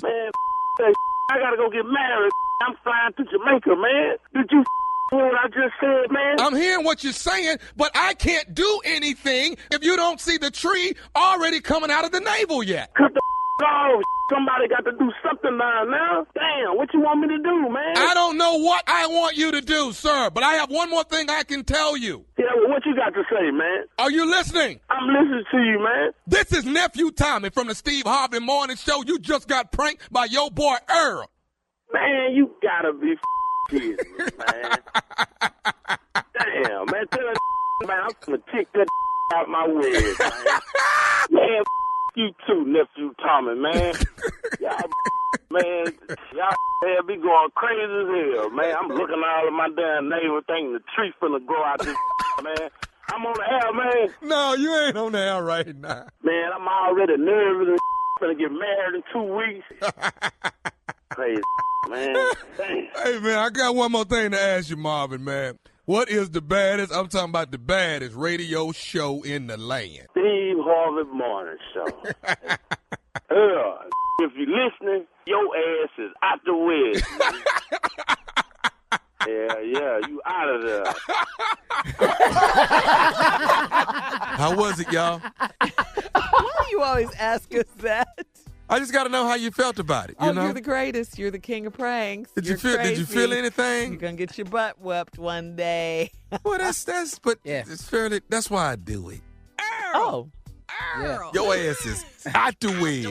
I gotta go get married. I'm flying to Jamaica, man. Did you hear what I just said, man? I'm hearing what you're saying, but I can't do anything if you don't see the tree already coming out of the navel yet. Cut the off. Somebody got to do something by now. Damn, what you want me to do, man? I don't know what I want you to do, sir, but I have one more thing I can tell you. Yeah, well, what you got to say, man? Are you listening? I'm listening to you, man. This is Nephew Tommy from the Steve Harvey Morning Show. You just got pranked by your boy Earl. Man, you gotta be kidding me, man. Damn, man, tell that man, I'm gonna kick that out my way, man. Man, you too, Nephew Tommy, man. Y'all be going crazy as hell, man. I'm looking all of my damn neighbor thinking the tree finna grow out this, man. I'm on the air, man. No, you ain't on the air right now. Man, I'm already nervous and finna get married in 2 weeks. Crazy, man. Damn. Hey, man, I got one more thing to ask you, Marvin, man. What is the baddest, I'm talking about the baddest radio show in the land? Steve Harvey Morning Show. If you're listening, your ass is out the way. Yeah, you out of there. How was it, y'all? Why do you always ask us that? I just got to know how you felt about it. You know? You're the greatest. You're the king of pranks. Did you feel anything? You're gonna get your butt whooped one day. Well, it's fairly. That's why I do it. Oh, yeah. Your ass is out the way.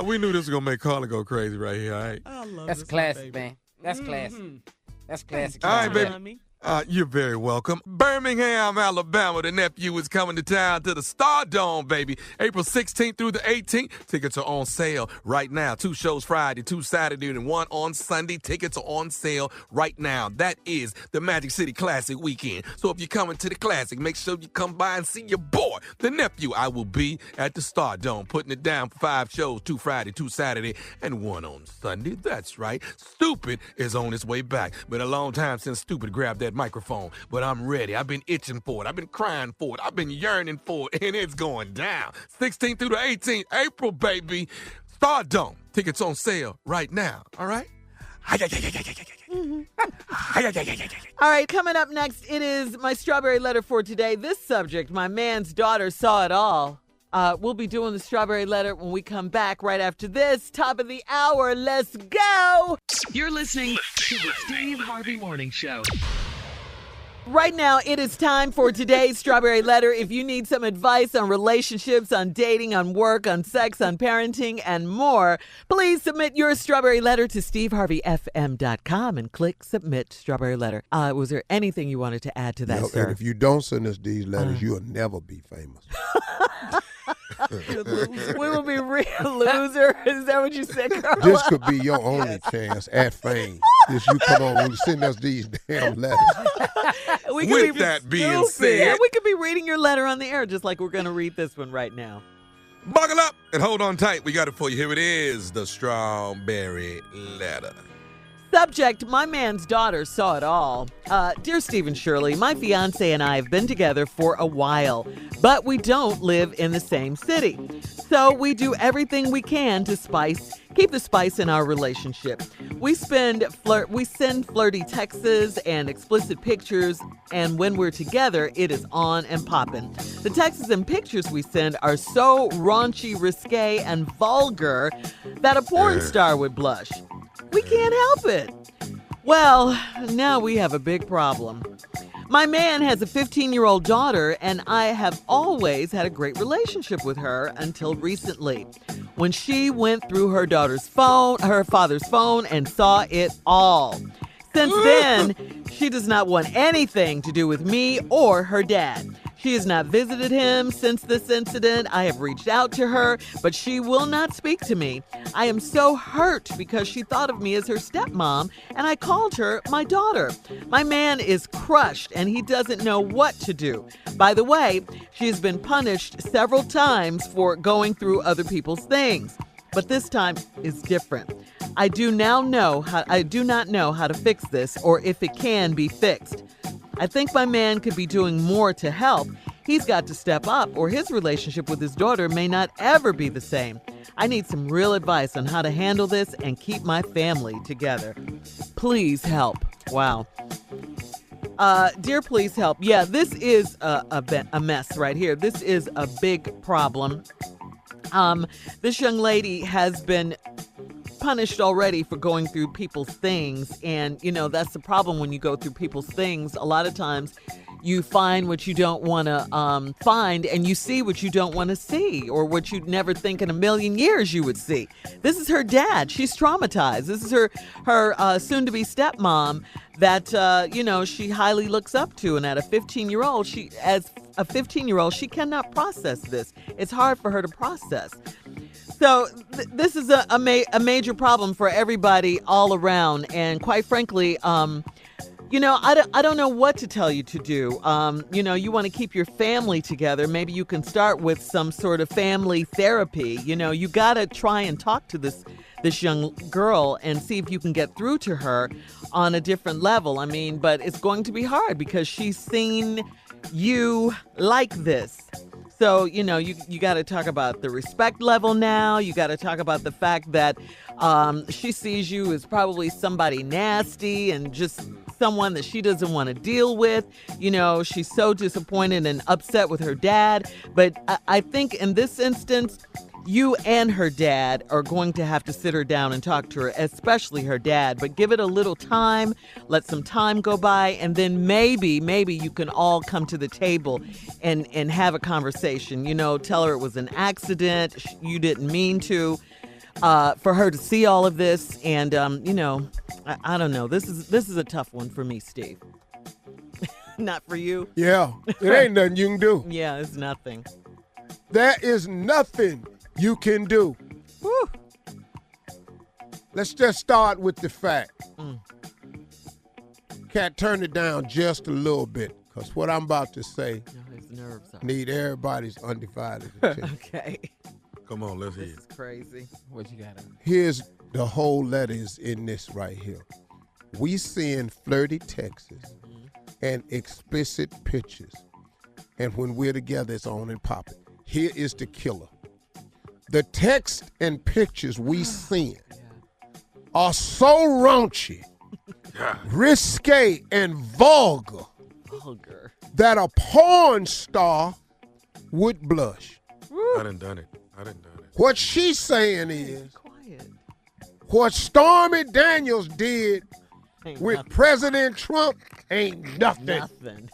We knew this was gonna make Carla go crazy right here. All right. That's classic, man. That's classic. That's classic. All right, baby. You're very welcome. Birmingham, Alabama. The nephew is coming to town to the Stardome, baby. April 16th through the 18th. Tickets are on sale right now. 2 shows Friday, 2 Saturday, and 1 on Sunday. Tickets are on sale right now. That is the Magic City Classic weekend. So if you're coming to the Classic, make sure you come by and see your boy, the nephew. I will be at the Stardome, putting it down for 5 shows, 2 Friday, 2 Saturday, and 1 on Sunday. That's right. Stupid is on its way back. Been a long time since Stupid grabbed that microphone, but I'm ready. I've been itching for it. I've been crying for it. I've been yearning for it, and it's going down. 16th through the 18th, April, baby. Stardome. Tickets on sale right now. All right? All right, coming up next, it is my strawberry letter for today. This subject, my man's daughter saw it all. We'll be doing the strawberry letter when we come back right after this. Top of the hour. Let's go. You're listening to the Steve Harvey Morning Show. Right now, it is time for today's Strawberry Letter. If you need some advice on relationships, on dating, on work, on sex, on parenting, and more, please submit your Strawberry Letter to steveharveyfm.com and click Submit Strawberry Letter. Was there anything you wanted to add to that, sir? And if you don't send us these letters, you'll never be famous. We will be real loser. Is that what you said, Carla? This could be your only chance at fame. If you come on and send us these damn letters. With that being said, we could be reading your letter on the air just like we're going to read this one right now. Buckle up and hold on tight. We got it for you. Here it is, the Strawberry Letter. Subject, my man's daughter saw it all. Dear Steve and Shirley, my fiance and I have been together for a while, but we don't live in the same city. So we do everything we can to keep the spice in our relationship. We send flirty texts and explicit pictures, and when we're together, it is on and popping. The texts and pictures we send are so raunchy, risque, and vulgar that a porn star would blush. We can't help it. Well, now we have a big problem. My man has a 15-year-old daughter, and I have always had a great relationship with her until recently, when she went through her father's phone, and saw it all. Since then, she does not want anything to do with me or her dad. She has not visited him since this incident. I have reached out to her, but she will not speak to me. I am so hurt because she thought of me as her stepmom, and I called her my daughter. My man is crushed, and he doesn't know what to do. By the way, she has been punished several times for going through other people's things, but this time is different. I do not know how to fix this, or if it can be fixed. I think my man could be doing more to help. He's got to step up, or his relationship with his daughter may not ever be the same. I need some real advice on how to handle this and keep my family together. Please help. Wow. Dear Please Help. Yeah, this is a mess right here. This is a big problem. This young lady has been punished already for going through people's things, and that's the problem when you go through people's things. A lot of times you find what you don't want to find, and you see what you don't want to see, or what you'd never think in a million years you would see. This is her dad. She's traumatized. This is her soon-to-be stepmom that she highly looks up to, and at a 15-year-old, she cannot process this. It's hard for her to process. So this is a major problem for everybody all around. And quite frankly, I don't know what to tell you to do. You want to keep your family together. Maybe you can start with some sort of family therapy. You got to try and talk to this young girl and see if you can get through to her on a different level. But it's going to be hard because she's seen you like this. So, you got to talk about the respect level now. You got to talk about the fact that she sees you as probably somebody nasty and just someone that she doesn't want to deal with. She's so disappointed and upset with her dad. But I think in this instance, you and her dad are going to have to sit her down and talk to her, especially her dad. But give it a little time, let some time go by, and then maybe you can all come to the table and have a conversation. Tell her it was an accident, you didn't mean to, for her to see all of this. And, I don't know. This is a tough one for me, Steve. Not for you? Yeah, it ain't nothing you can do. Yeah, it's nothing. There is nothing you can do. Woo. Let's just start with the fact. Cat, turn it down just a little bit, because what I'm about to say his nerves are. Need everybody's undivided attention. Okay. Come on, let's hear it. This is crazy. What you got? Here's the whole letter is in this right here. We send flirty texts and explicit pictures, and when we're together, it's on and popping. Here is the killer. The text and pictures we send are so raunchy, risque, and vulgar that a porn star would blush. I done it. What she's saying is, what Stormy Daniels did with President Trump ain't nothing.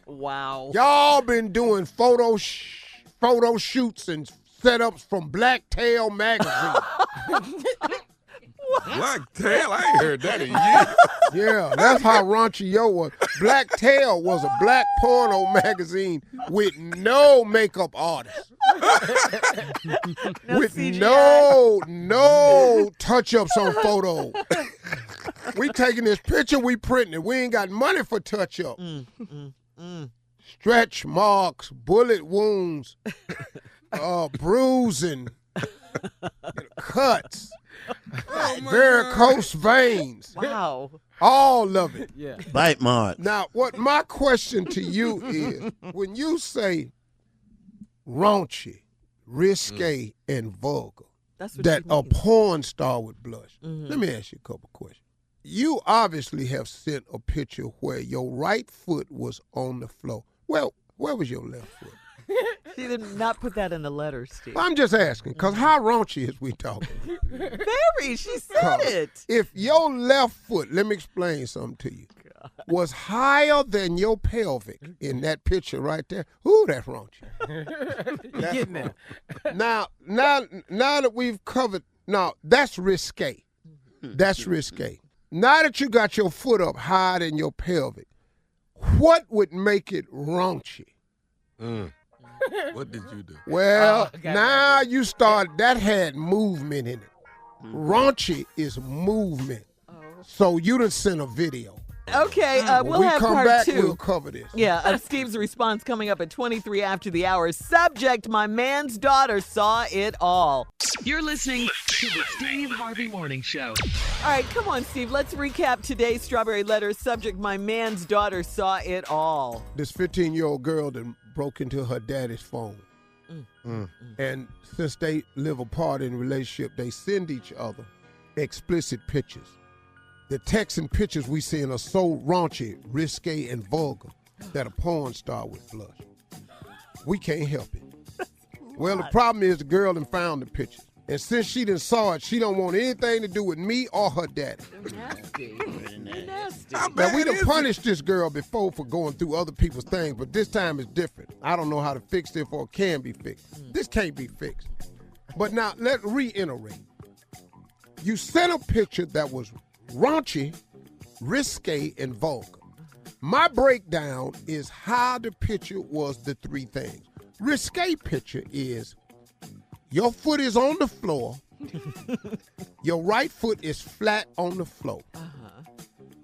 Wow. Y'all been doing photo shoots and setups from Blacktail magazine. Blacktail? I ain't heard that in years. Yeah, that's how raunchy yo was. Blacktail was a black porno magazine with no makeup artist. With no touch-ups on photos. We taking this picture, we printing it. We ain't got money for touch-up. Stretch marks, bullet wounds, bruising, cuts, varicose veins. Wow. All of it. Yeah. Bite marks. Now, what my question to you is, when you say raunchy, risque, and vulgar, that a porn star would blush, let me ask you a couple questions. You obviously have sent a picture where your right foot was on the floor. Well, where was your left foot? She did not put that in the letter, Steve. I'm just asking, because how raunchy is we talking? Very. She said it. If your left foot, let me explain something to you, was higher than your pelvic in that picture right there, ooh, that's raunchy. You're getting there. Now that we've covered, that's risque. That's risque. Now that you got your foot up higher than your pelvic, what would make it raunchy? What did you do? Well, now you start, that had movement in it. Raunchy is movement. So you done sent a video. Okay, we'll we have come part back, 2. We'll cover this. Yeah, Steve's response coming up at 23 after the hour. Subject, my man's daughter saw it all. You're listening to the Steve Harvey Morning Show. All right, come on, Steve. Let's recap today's Strawberry Letter. Subject, my man's daughter saw it all. This 15-year-old girl that broke into her daddy's phone. And since they live apart in a relationship, they send each other explicit pictures. The texts and pictures we send are so raunchy, risque, and vulgar that a porn star would blush. We can't help it. Well, the problem is the girl done found the pictures. And since she done saw it, she don't want anything to do with me or her daddy. Nasty. Nasty. Now, we done punished this girl before for going through other people's things, but this time it's different. I don't know how to fix it or it can be fixed. This can't be fixed. But now, let's reiterate. You sent a picture that was raunchy, risque, and vulgar. My breakdown is how the picture was the 3 things. Risque picture is your foot is on the floor, your right foot is flat on the floor.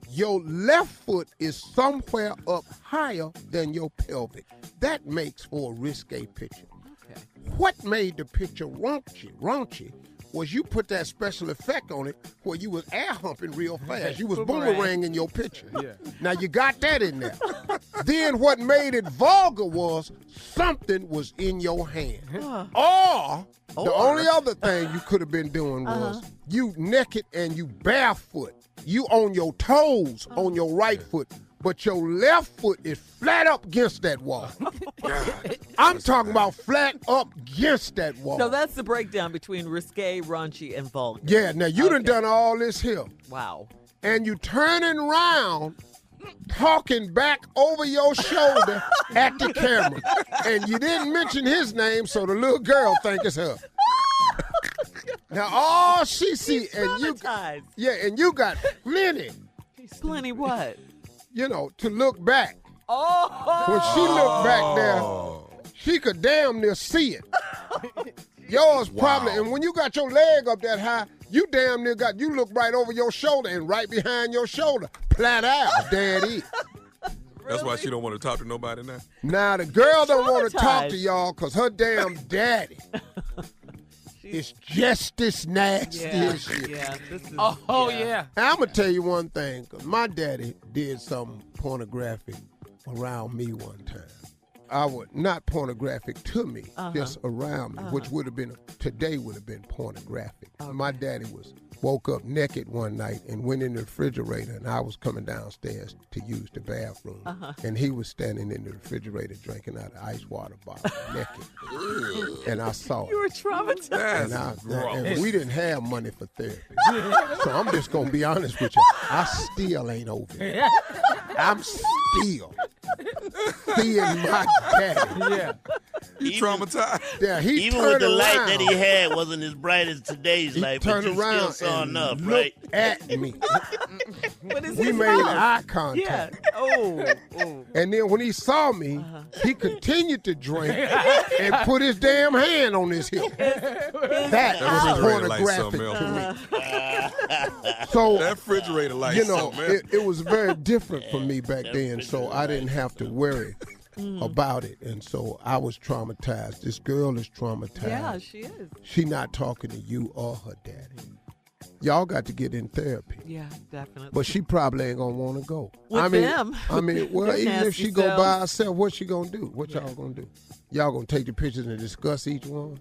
Your left foot is somewhere up higher than your pelvic. That makes for a risque picture. Okay. What made the picture raunchy was you put that special effect on it where you was air humping real fast. You was boomeranging your picture. Yeah. Now you got that in there. Then what made it vulgar was something was in your hand. Or the only other thing you could have been doing was you naked and you barefoot. You on your toes on your right foot, but your left foot is flat up against that wall. I'm talking about flat up against that wall. So that's the breakdown between risque, raunchy, and vulgar. Yeah, now you done all this here. Wow. And you turning around, talking back over your shoulder at the camera. And you didn't mention his name, so the little girl think it's her. Now all she see, and you got plenty. Plenty what? You know, to look back. Oh. When she looked back there, she could damn near see it. Yours probably, and when you got your leg up that high, you damn near you look right over your shoulder and right behind your shoulder. Plat out, there it is. That's why she don't want to talk to nobody now? Now, the girl don't want to talk to y'all because her damn daddy is just as nasty as shit. Yeah, this is, yeah. And I'm going to tell you one thing, because my daddy did something pornographic around me one time. Not pornographic to me, just around me, which would have been, today would have been pornographic. Okay. My daddy woke up naked one night and went in the refrigerator, and I was coming downstairs to use the bathroom. And he was standing in the refrigerator drinking out of ice water bottle, naked. And I saw it. You were traumatized. And we didn't have money for therapy. So I'm just going to be honest with you. I still ain't over it. I'm still seeing my daddy. Yeah. He traumatized. Yeah, he even turned with the around. light that he had wasn't as bright as today's light, but you still saw enough, right? At me. We made eye contact. Yeah. Oh. And then when he saw me, he continued to drink and put his damn hand on his hip. That was pornographic to me. So that refrigerator light, it was very different for me back then, so I didn't have to worry about it. And so I was traumatized. This girl is traumatized. Yeah, she is. She not talking to you or her daddy. Y'all got to get in therapy. Yeah, definitely. But she probably ain't gonna want to go. With them. Well, even if she go by herself, what she gonna do? What y'all gonna do? Y'all gonna take the pictures and discuss each one?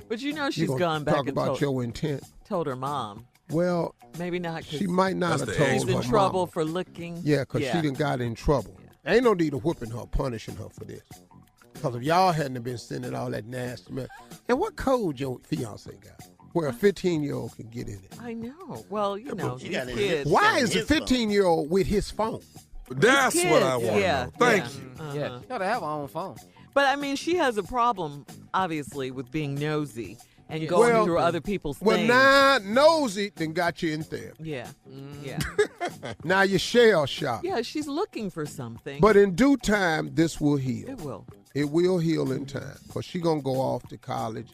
But she's gone back talk and about your intent. Told her mom. Well, maybe not. She might not have told her She's in trouble for looking. Yeah, because she done got in trouble. Yeah. Ain't no need of whipping her, punishing her for this. Because if y'all hadn't been sending all that nasty mail. And what code your fiance got? Where a 15-year-old can get in it. I know. Well, you know, these kids. Why is a 15-year-old with his phone? That's what I want to know. Thank you. Yeah, you gotta have her own phone. But I mean, she has a problem, obviously, with being nosy and going through other people's things. Well, now nosy then got you in therapy. Yeah, yeah. Now you're shell shocked. Yeah, she's looking for something. But in due time, this will heal. It will. It will heal in time. Because she's going to go off to college.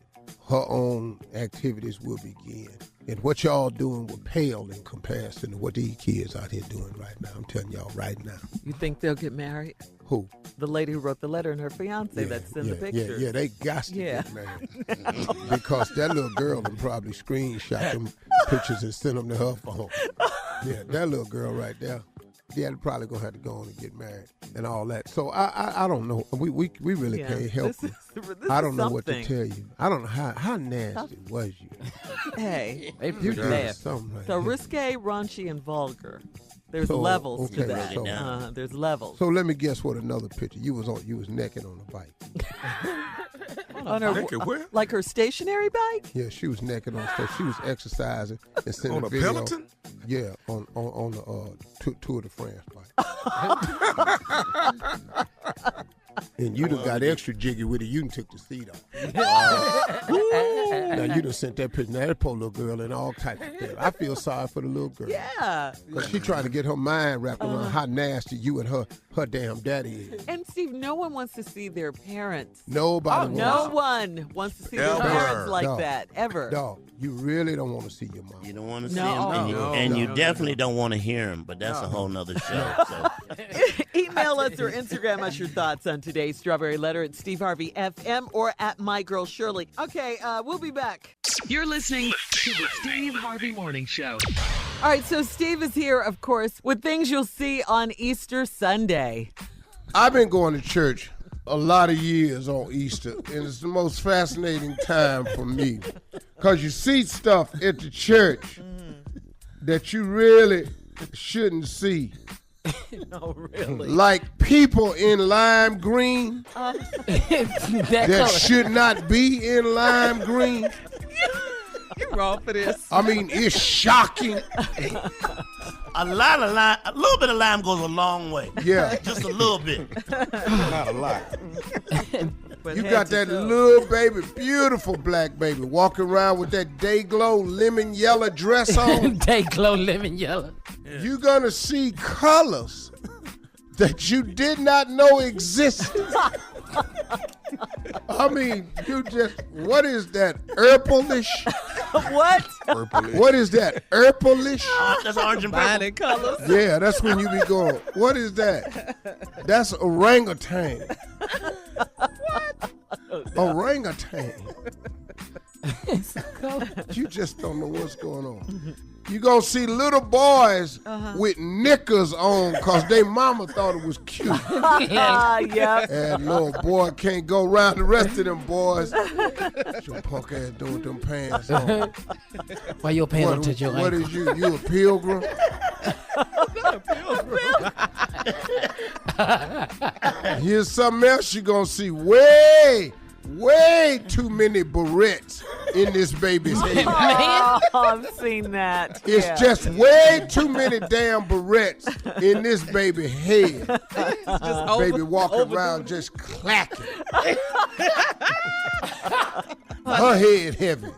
Her own activities will begin. And what y'all doing will pale in comparison to what these kids out here doing right now. I'm telling y'all right now. You think they'll get married? Who? The lady who wrote the letter and her fiance that's in the picture. Yeah, they got to get married. Because that little girl will probably screenshot them pictures and send them to her phone. Yeah, that little girl right there. Yeah, they're probably going to have to go on and get married and all that. So I don't know. We really can't help you. I don't know what to tell you. I don't know how nasty was you. Hey, you did something like so that. Risque, raunchy, and vulgar. There's levels to that. So, there's levels. So let me guess what another picture. You was naked on a bike. On her, like her stationary bike? Yeah, she was naked on stage. She was exercising and sending on a video. Peloton? Yeah, on the Tour de France bike. And you done got extra jiggy with it. You done took the seat off. Now you done sent that picture. Now that poor little girl in all types of things. I feel sorry for the little girl. Yeah. Because she trying to get her mind wrapped around how nasty you and her damn daddy is. And Steve, no one wants to see their parents. Nobody No one wants to see their parents like that, ever. Dog, you really don't want to see your mom. You don't want to see him, and you definitely don't want to hear him, but that's a whole nother show. So. Email us or Instagram us your thoughts on today's Strawberry Letter at Steve Harvey FM or at My Girl Shirley. Okay, we'll be back. You're listening to the Steve Harvey Morning Show. All right, so Steve is here, of course, with things you'll see on Easter Sunday. I've been going to church a lot of years on Easter, and it's the most fascinating time for me. Because you see stuff at the church that you really shouldn't see. No, really. Like people in lime green that should not be in lime green. You're wrong for this. I mean, it's shocking. A little bit of lime goes a long way. Yeah. Just a little bit. Not a lot. You got that little baby, beautiful black baby, walking around with that Day-Glow lemon yellow dress on. Day-Glow lemon yellow. Yeah. You're going to see colors that you did not know existed. I mean, what is that, purplish? What? Purplish. What is that, purplish? That's orange and purple. Colors. Yeah, that's when you be going, what is that? That's orangutan. What? Orangutan. You just don't know what's going on. You gonna see little boys with knickers on because they mama thought it was cute. Yeah. And little boy can't go around the rest of them boys. What your punk ass doing with them pants on? Why your pants don't touch your What ankle? is you? You a pilgrim? Here's something else you're gonna see. Way too many barrettes in this baby's head. Oh, I've seen that. It's just way too many damn barrettes in this baby's head. Baby walking around just clacking. Her head heavy.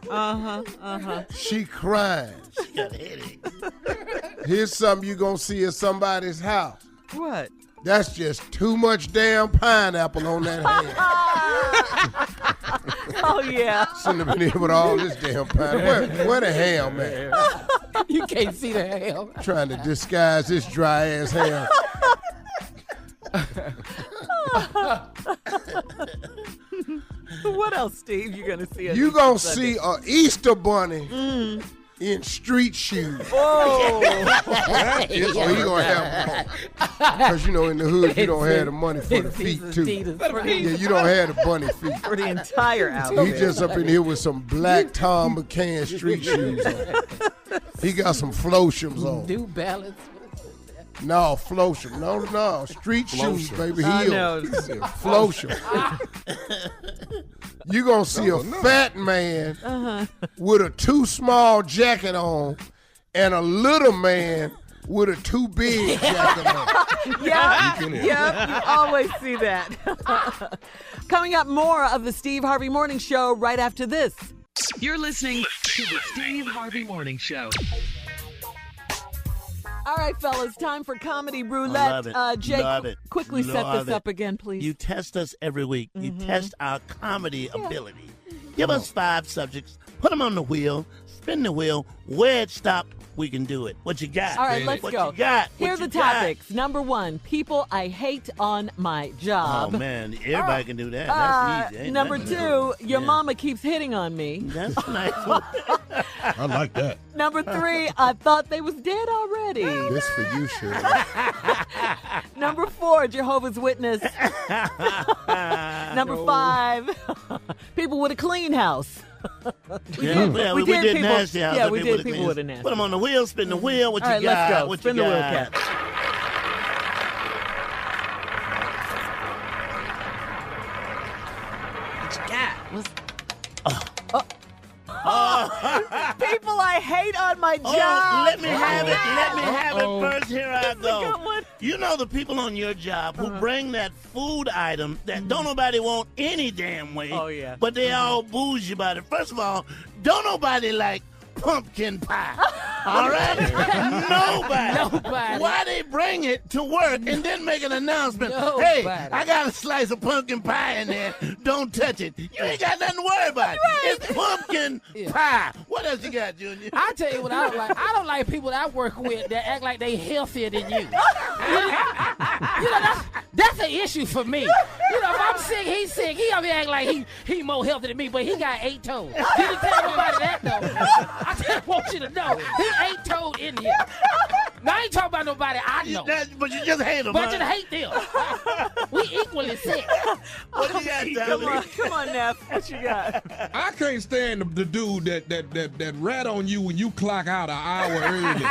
She crying. She got a headache. Here's something you gonna see at somebody's house. What? That's just too much damn pineapple on that hand. Oh, yeah. Shouldn't have been here with all this damn pineapple. Where the ham, man? You can't see the ham. Trying to disguise this dry ass ham. What else, Steve, you gonna see? You gonna see a Easter bunny in street shoes. Oh, That's what you gonna have. Because you know in the hood you don't have the money for the feet too. Yeah, you don't have the bunny feet. for the entire outfit. He just up in here with some black Tom McCann street shoes on. He got some Flotiums on. New Balance. No, Flosham. No. Street shoes, baby. I Heels. know. Flosham. You gonna see a fat man with a too small jacket on and a little man with a too big jacket on. Yeah, you always see that. Coming up, more of the Steve Harvey Morning Show right after this. You're listening to the Steve Harvey Morning Show. All right, fellas, time for Comedy Roulette. Love it. Jake, Love it. quickly set Love this it. up again, please. You test us every week. You test our comedy ability. Give us 5 subjects. Put them on the wheel. Spin the wheel. Where it stopped, we can do it. What you got? All right, let's what go. You got? Here are What the you got? topics. Number 1, people I hate on my job. Oh, man. Everybody can do that. That's easy. Ain't Number nothing 2, to your Yeah. mama keeps hitting on me. That's a nice one. I like that. Number 3, I thought they was dead already. This for you, Shirley. Number 4, Jehovah's Witness. Number 5, people with a clean house. We did people- nasty house. Yeah, Some we people did people with a nasty. Put them on the wheel, spin the wheel. What All you right, got? let's go. What Spin you the wheel, got? Cat. What you got? People I hate on my job. Oh, let me have it. Let me have it first. Here I That's a good go. one. You know the people on your job who bring that food item that don't nobody want any damn way. Oh, yeah. But they all bougie about it. First of all, don't nobody like pumpkin pie. All right? Nobody. Why they bring it to work and then make an announcement? Hey, I got a slice of pumpkin pie in there. Don't touch it. You ain't got nothing to worry about. It's pumpkin pie. What else you got, Junior? I tell you what I don't like. I don't like people that I work with that act like they healthier than you. That's an issue for me. If I'm sick, he's sick. He over here act like he more healthy than me, but he got 8 toes. Didn't tell nobody that though. I just want you to know he 8 toed in here. Now I ain't talking about nobody I know. But you just hate them. But I just hate them. We equally sick. What you got, Tommy? Come on, Neff. What you got? I can't stand the dude that rat on you when you clock out an hour early.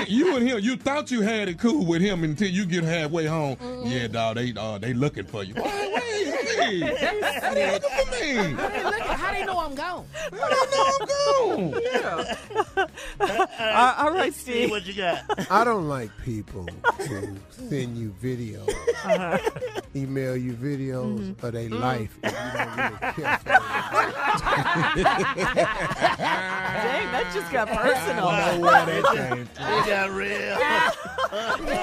You and him, you thought you had it cool with him until you get halfway home. Yeah, dog, they looking for you. Hey, they looking for me. How they know I'm gone? All right, Steve. What you got? I don't like people who send you videos, email you videos of their life and you don't really care for Dang, that just got personal. I know where that came from. It got real. This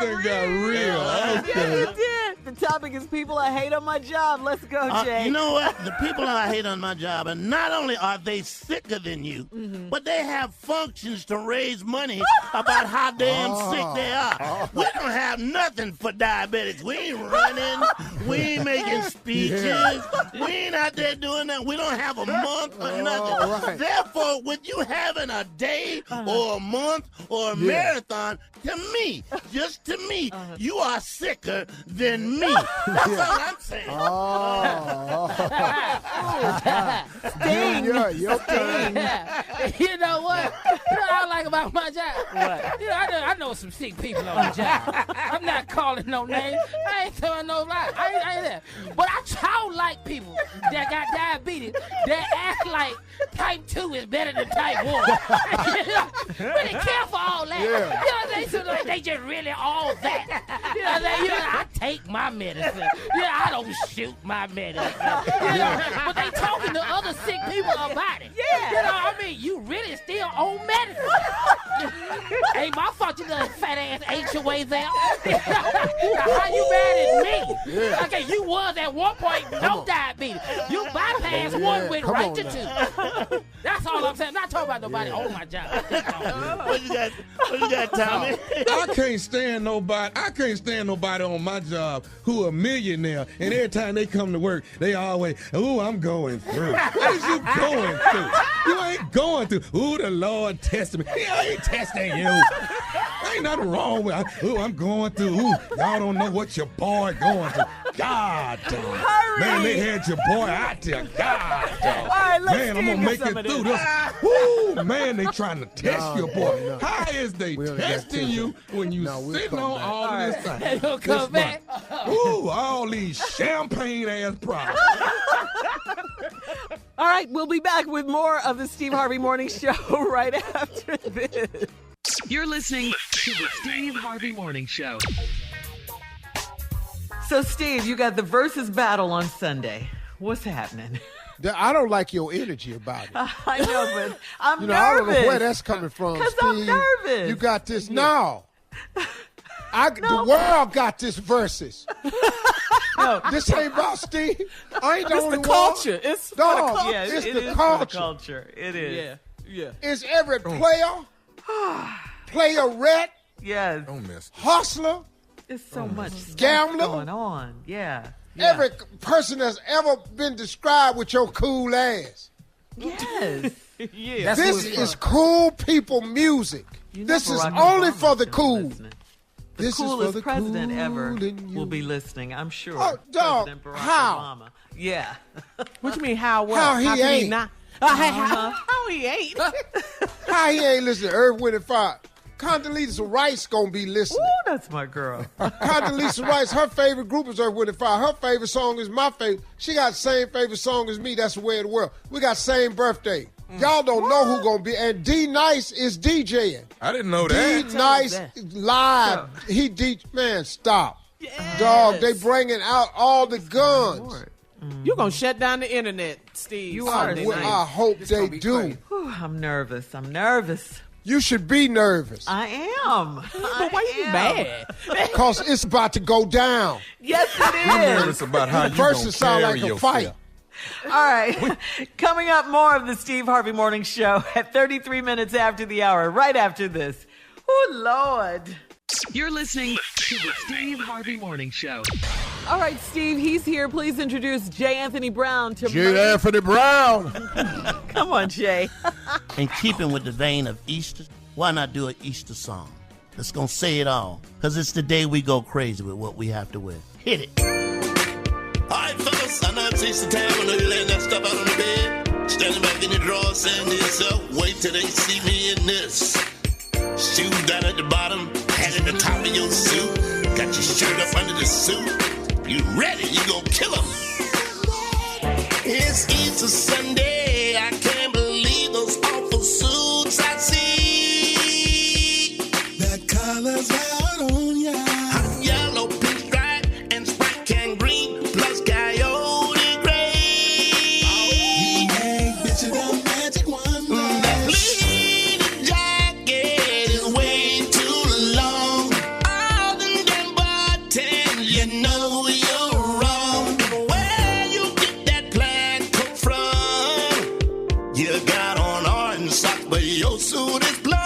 thing got real. Yeah, Okay. you did. The topic is people I hate on my job. Let's go, Jay. You know what? The people I hate on my job, and not only are they sicker than you, but they have functions to raise money about how damn sick they are. We don't have nothing for diabetics. We ain't running. We ain't making speeches. We ain't out there doing that. We don't have a month for nothing. Right. Therefore, with you having a day or a month or a marathon, to me, just to me, you are sicker than me. That's all I'm saying. Sting. Your turn. You know what? You know what I like about my job? What? I know some sick people on the job. I'm not calling no names. I ain't telling no lie. I ain't that. But I don't like people that got diabetes that act like type 2 is better than type 1. Really care for all that. Yeah. They feel like they just really all that. I take my medicine. I don't shoot my medicine. But they talking to other sick people about it. I mean, you really still on medicine. Ain't my fault you little fat ass ate your way there. How you mad at me? Okay, you was at one point no diabetes. You bypassed one went right to 2. That's all I'm saying. I'm not talking about nobody on my job. What you got, Tommy? I can't stand nobody on my job who a millionaire, and every time they come to work, they always, ooh, I'm going through. What is you going through? You ain't going through. Ooh, the Lord tested me. He ain't testing you. Ain't nothing wrong with it. Ooh, I'm going through. Ooh, y'all don't know what your boy going through. God damn. Man, they had your boy out there. God damn. All right, let's Man, I'm get gonna into make some it of through this. this. Ooh, man, they trying to test you, boy. No. How is they testing you when you sitting on all of this thing? He'll come back. Ooh, all these champagne-ass products. All right, we'll be back with more of the Steve Harvey Morning Show right after this. You're listening to the Steve Harvey Morning Show. So, Steve, you got the Verzuz battle on Sunday. What's happening? I don't like your energy about it. I know, but I'm nervous. I don't know where that's coming from, Because Steve. I'm nervous. You got this now. The world got this Verzuz. No, this ain't about Steve. I ain't the only one. Culture. It's the culture. Yeah, it's it the is culture. for the culture. It is. Yeah. It's every player, playerette, Yes. Don't miss. hustler, It's so much stuff Gambler. going on. Yeah. every person that's ever been described with your cool ass. Yes. Yeah. This is cool people music. This is only for the cool. The This is coolest for the president cool ever in you. will be listening, I'm sure. Oh, dog, President Barack how? Obama. Yeah. What you mean, how what? How he can ain't? not? How he ain't? How he ain't listening to Earth, Wind, and Fire? Condoleezza Rice gonna be listening. Ooh, that's my girl. Condoleezza Rice, her favorite group is Earth, Wind, and Fire. Her favorite song is my favorite. She got the same favorite song as me. That's the way of the world. We got same birthday. Y'all don't know who gonna be. And D Nice is DJing. I didn't know D that. Nice live. Man, stop. Dog, they bringing out all the guns. You gonna shut down the internet, Steve? You are. I hope they do. Whew, I'm nervous. You should be nervous. I am. But why you mad? Because it's about to go down. Yes, it is. I'm nervous about how you First gonna it sound carry like a yourself. fight. All right. Coming up, more of the Steve Harvey Morning Show at 33 minutes after the hour, right after this. Oh, Lord. You're listening to the Steve Harvey Morning Show. All right, Steve, he's here. Please introduce J. Anthony Brown to J. Anthony Brown. Come on, Jay. In keeping with the vein of Easter, why not do an Easter song that's going to say it all? Because it's the day we go crazy with what we have to wear. Hit it. All right, fellas, I know it's Easter time. I know you're laying that stuff out on the bed. Standing back in your drawers, saying to yourself, wait till they see me in this. Shoes down at the bottom, hat at the top of your suit. Got your shirt up under the suit. You ready? You gonna kill 'em. It's Easter Sunday. I can't believe those awful suits I see. That color's out on ya. Hot yellow, pinstripe, and Sprite can green, plus coyote gray. You ain't bitchin' on magic wonder. That pleated jacket is way too long. All them damn buttons, you know you're wrong. Where you get that plaid coat from? You got on orange socks, but your suit is plum.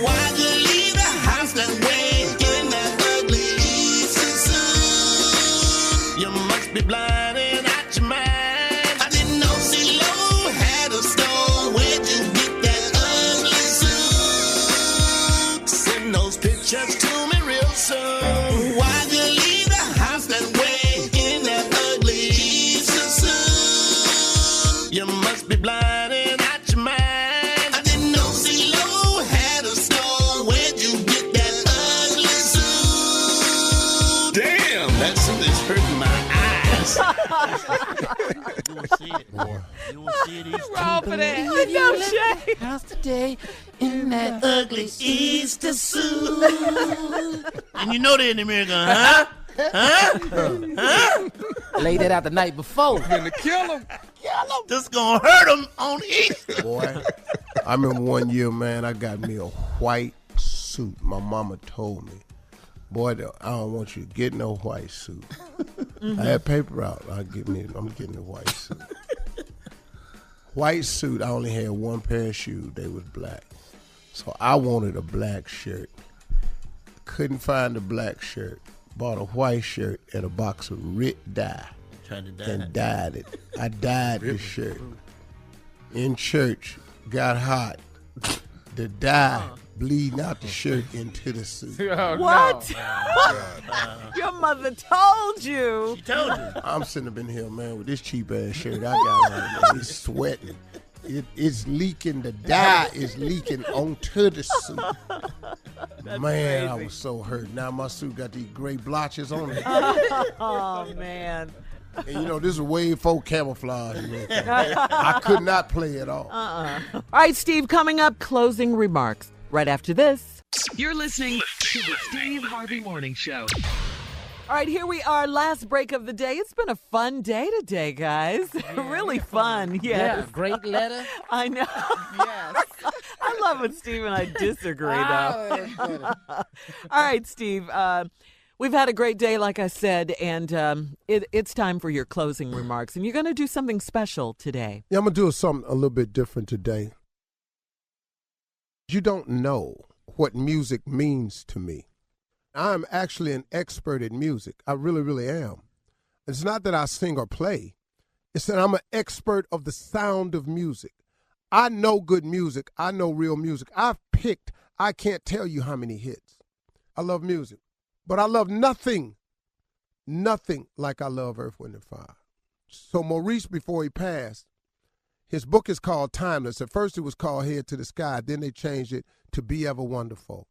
Why'd you leave the house that way in that ugly Easter suit? You must be blind and out your mind. I didn't know CeeLo had a store. Where'd you get that ugly suit? Send those pictures to me real soon. Why'd you leave the house that way in that ugly Easter suit? You must be blind and out your mind. I didn't know CeeLo had a store. Where'd you get that ugly suit? Damn, that suit is hurting my eyes. You will see it. You will see it Easter. Wrong for that. I know, Jay. House today in that Ugly Easter suit. And you know they're in America, huh? Laid that out the night before. Finna kill him. This gonna hurt them on Easter. Boy, I remember one year, man, I got me a white suit. My mama told me, boy, I don't want you to get no white suit. I had paper out. I'm getting a white suit. White suit, I only had one pair of shoes. They was black. So I wanted a black shirt. Couldn't find a black shirt. Bought a white shirt and a box of Rit dye. Tried to die. And dyed it. I dyed the shirt. In church, got hot. the dye bleeding out the shirt into the suit. What? Your mother told you. She told you. I'm sitting up in here, man, with this cheap ass shirt I got on. It's sweating. It's leaking. The dye is leaking onto the suit. Man, crazy. I was so hurt. Now my suit got these gray blotches on it. Oh, man. And you know, this is way before camouflage. I could not play at all. All right, Steve, coming up, closing remarks right after this. You're listening to the Steve Harvey Morning Show. All right, here we are, last break of the day. It's been a fun day today, guys. Really fun, yes. Yeah, great letter. I know. Yes. I love when Steve and I disagree, though. All right, Steve, we've had a great day, like I said, and it's time for your closing remarks, and you're going to do something special today. Yeah, I'm going to do something a little bit different today. You don't know what music means to me. I'm actually an expert in music. I really, really am. It's not that I sing or play. It's that I'm an expert of the sound of music. I know good music. I know real music. I've picked, I can't tell you how many hits. I love music. But I love nothing like I love Earth, Wind, and Fire. So Maurice, before he passed, his book is called Timeless. At first it was called Head to the Sky. Then they changed it to Be Ever Wonderful.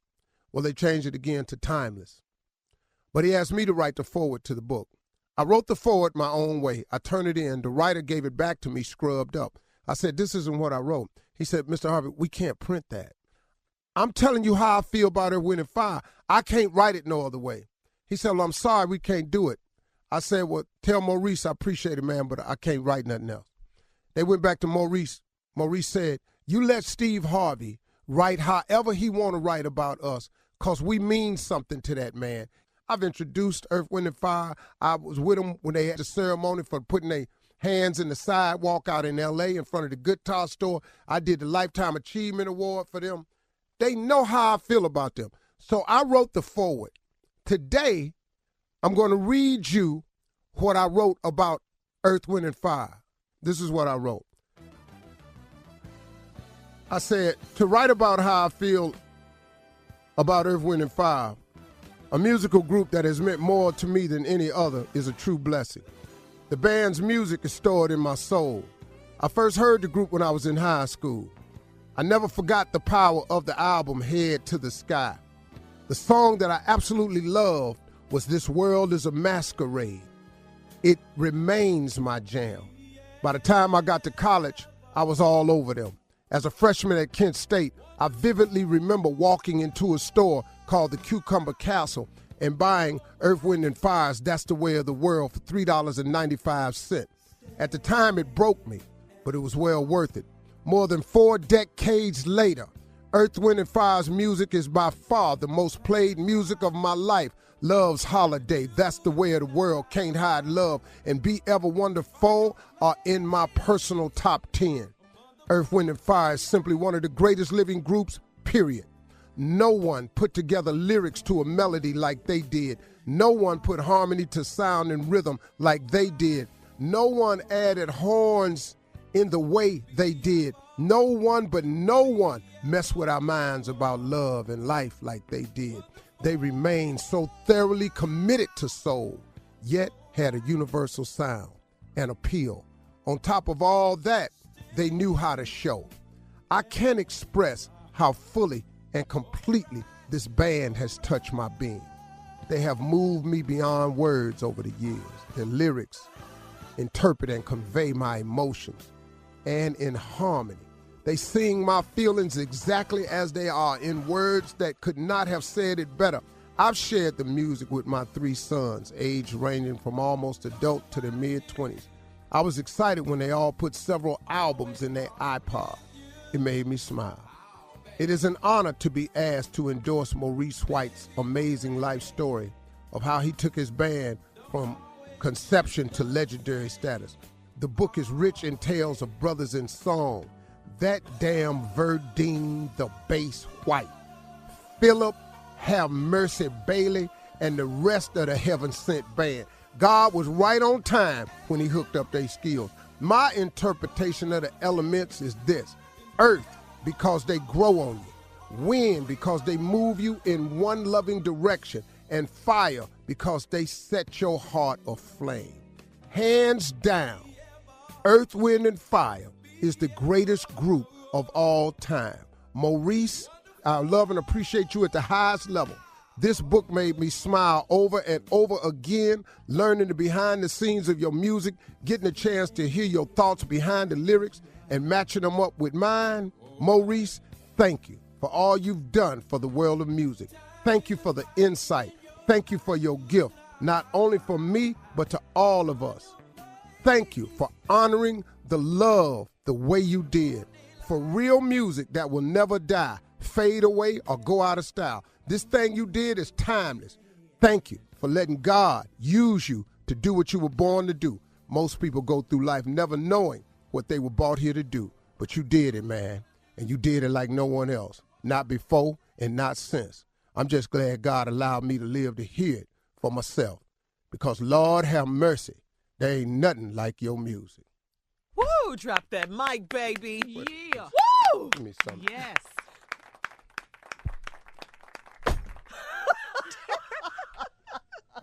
Well, they changed it again to Timeless. But he asked me to write the foreword to the book. I wrote the foreword my own way. I turned it in. The writer gave it back to me scrubbed up. I said, this isn't what I wrote. He said, Mr. Harvey, we can't print that. I'm telling you how I feel about Earth, Wind, and Fire. I can't write it no other way. He said, well, I'm sorry, we can't do it. I said, well, tell Maurice I appreciate it, man, but I can't write nothing else. They went back to Maurice. Maurice said, you let Steve Harvey write however he want to write about us, because we mean something to that man. I've introduced Earth, Wind, and Fire. I was with them when they had the ceremony for putting their hands in the sidewalk out in L.A. in front of the guitar store. I did the Lifetime Achievement Award for them. They know how I feel about them. So I wrote the foreword. Today, I'm going to read you what I wrote about Earth, Wind, and Fire. This is what I wrote. I said, to write about how I feel about Earth, Wind, and Fire, a musical group that has meant more to me than any other, is a true blessing. The band's music is stored in my soul. I first heard the group when I was in high school. I never forgot the power of the album Head to the Sky. The song that I absolutely loved was This World is a Masquerade. It remains my jam. By the time I got to college, I was all over them. As a freshman at Kent State, I vividly remember walking into a store called the Cucumber Castle and buying Earth, Wind, and Fire's That's the Way of the World for $3.95. At the time, it broke me, but it was well worth it. More than 4 decades later, Earth, Wind, and Fire's music is by far the most played music of my life. Love's Holiday, That's the Way of the World, Can't Hide Love, and Be Ever Wonderful are in my personal top 10. Earth, Wind, and Fire is simply one of the greatest living groups, period. No one put together lyrics to a melody like they did. No one put harmony to sound and rhythm like they did. No one added horns in the way they did. No one messed with our minds about love and life like they did. They remained so thoroughly committed to soul, yet had a universal sound and appeal. On top of all that, they knew how to show. I can't express how fully and completely this band has touched my being. They have moved me beyond words over the years. Their lyrics interpret and convey my emotions, and in harmony. They sing my feelings exactly as they are in words that could not have said it better. I've shared the music with my 3 sons, age ranging from almost adult to their mid-20s. I was excited when they all put several albums in their iPod. It made me smile. It is an honor to be asked to endorse Maurice White's amazing life story of how he took his band from conception to legendary status. The book is rich in tales of brothers in song. That damn Verdine, the bass White, Philip, Have Mercy Bailey, and the rest of the Heaven Sent band. God was right on time when he hooked up their skills. My interpretation of the elements is this: earth, because they grow on you. wind because they move you in one loving direction, and fire because they set your heart aflame. Hands down, Earth, Wind, and Fire is the greatest group of all time. Maurice, I love and appreciate you at the highest level. This book made me smile over and over again, learning the behind the scenes of your music, getting a chance to hear your thoughts behind the lyrics and matching them up with mine. Maurice, thank you for all you've done for the world of music. Thank you for the insight. Thank you for your gift, not only for me, but to all of us. Thank you for honoring the love the way you did. For real music that will never die, fade away, or go out of style. This thing you did is timeless. Thank you for letting God use you to do what you were born to do. Most people go through life never knowing what they were brought here to do. But you did it, man. And you did it like no one else. Not before and not since. I'm just glad God allowed me to live to hear it for myself. Because Lord have mercy, there ain't nothing like your music. Woo! Drop that mic, baby. Yeah. Woo! Give me something. Yes.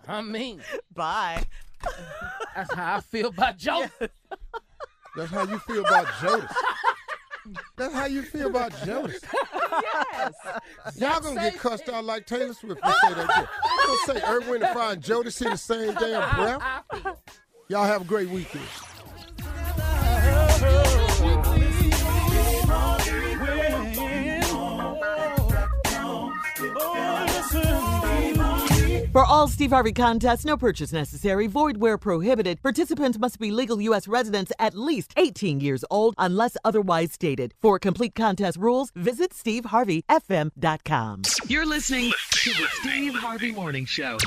I mean, bye. That's how I feel about Joseph. Yes. That's how you feel about Jonas. That's how you feel about Jonas. Yes. Y'all gonna get cussed out like Taylor Swift if you say that again. You gonna say Earth, Wind, and Fire and Jonas in the same damn breath? Y'all have a great weekend. For all Steve Harvey contests, no purchase necessary, void where prohibited. Participants must be legal U.S. residents at least 18 years old unless otherwise stated. For complete contest rules, visit SteveHarveyFM.com. You're listening to the Steve Harvey Morning Show.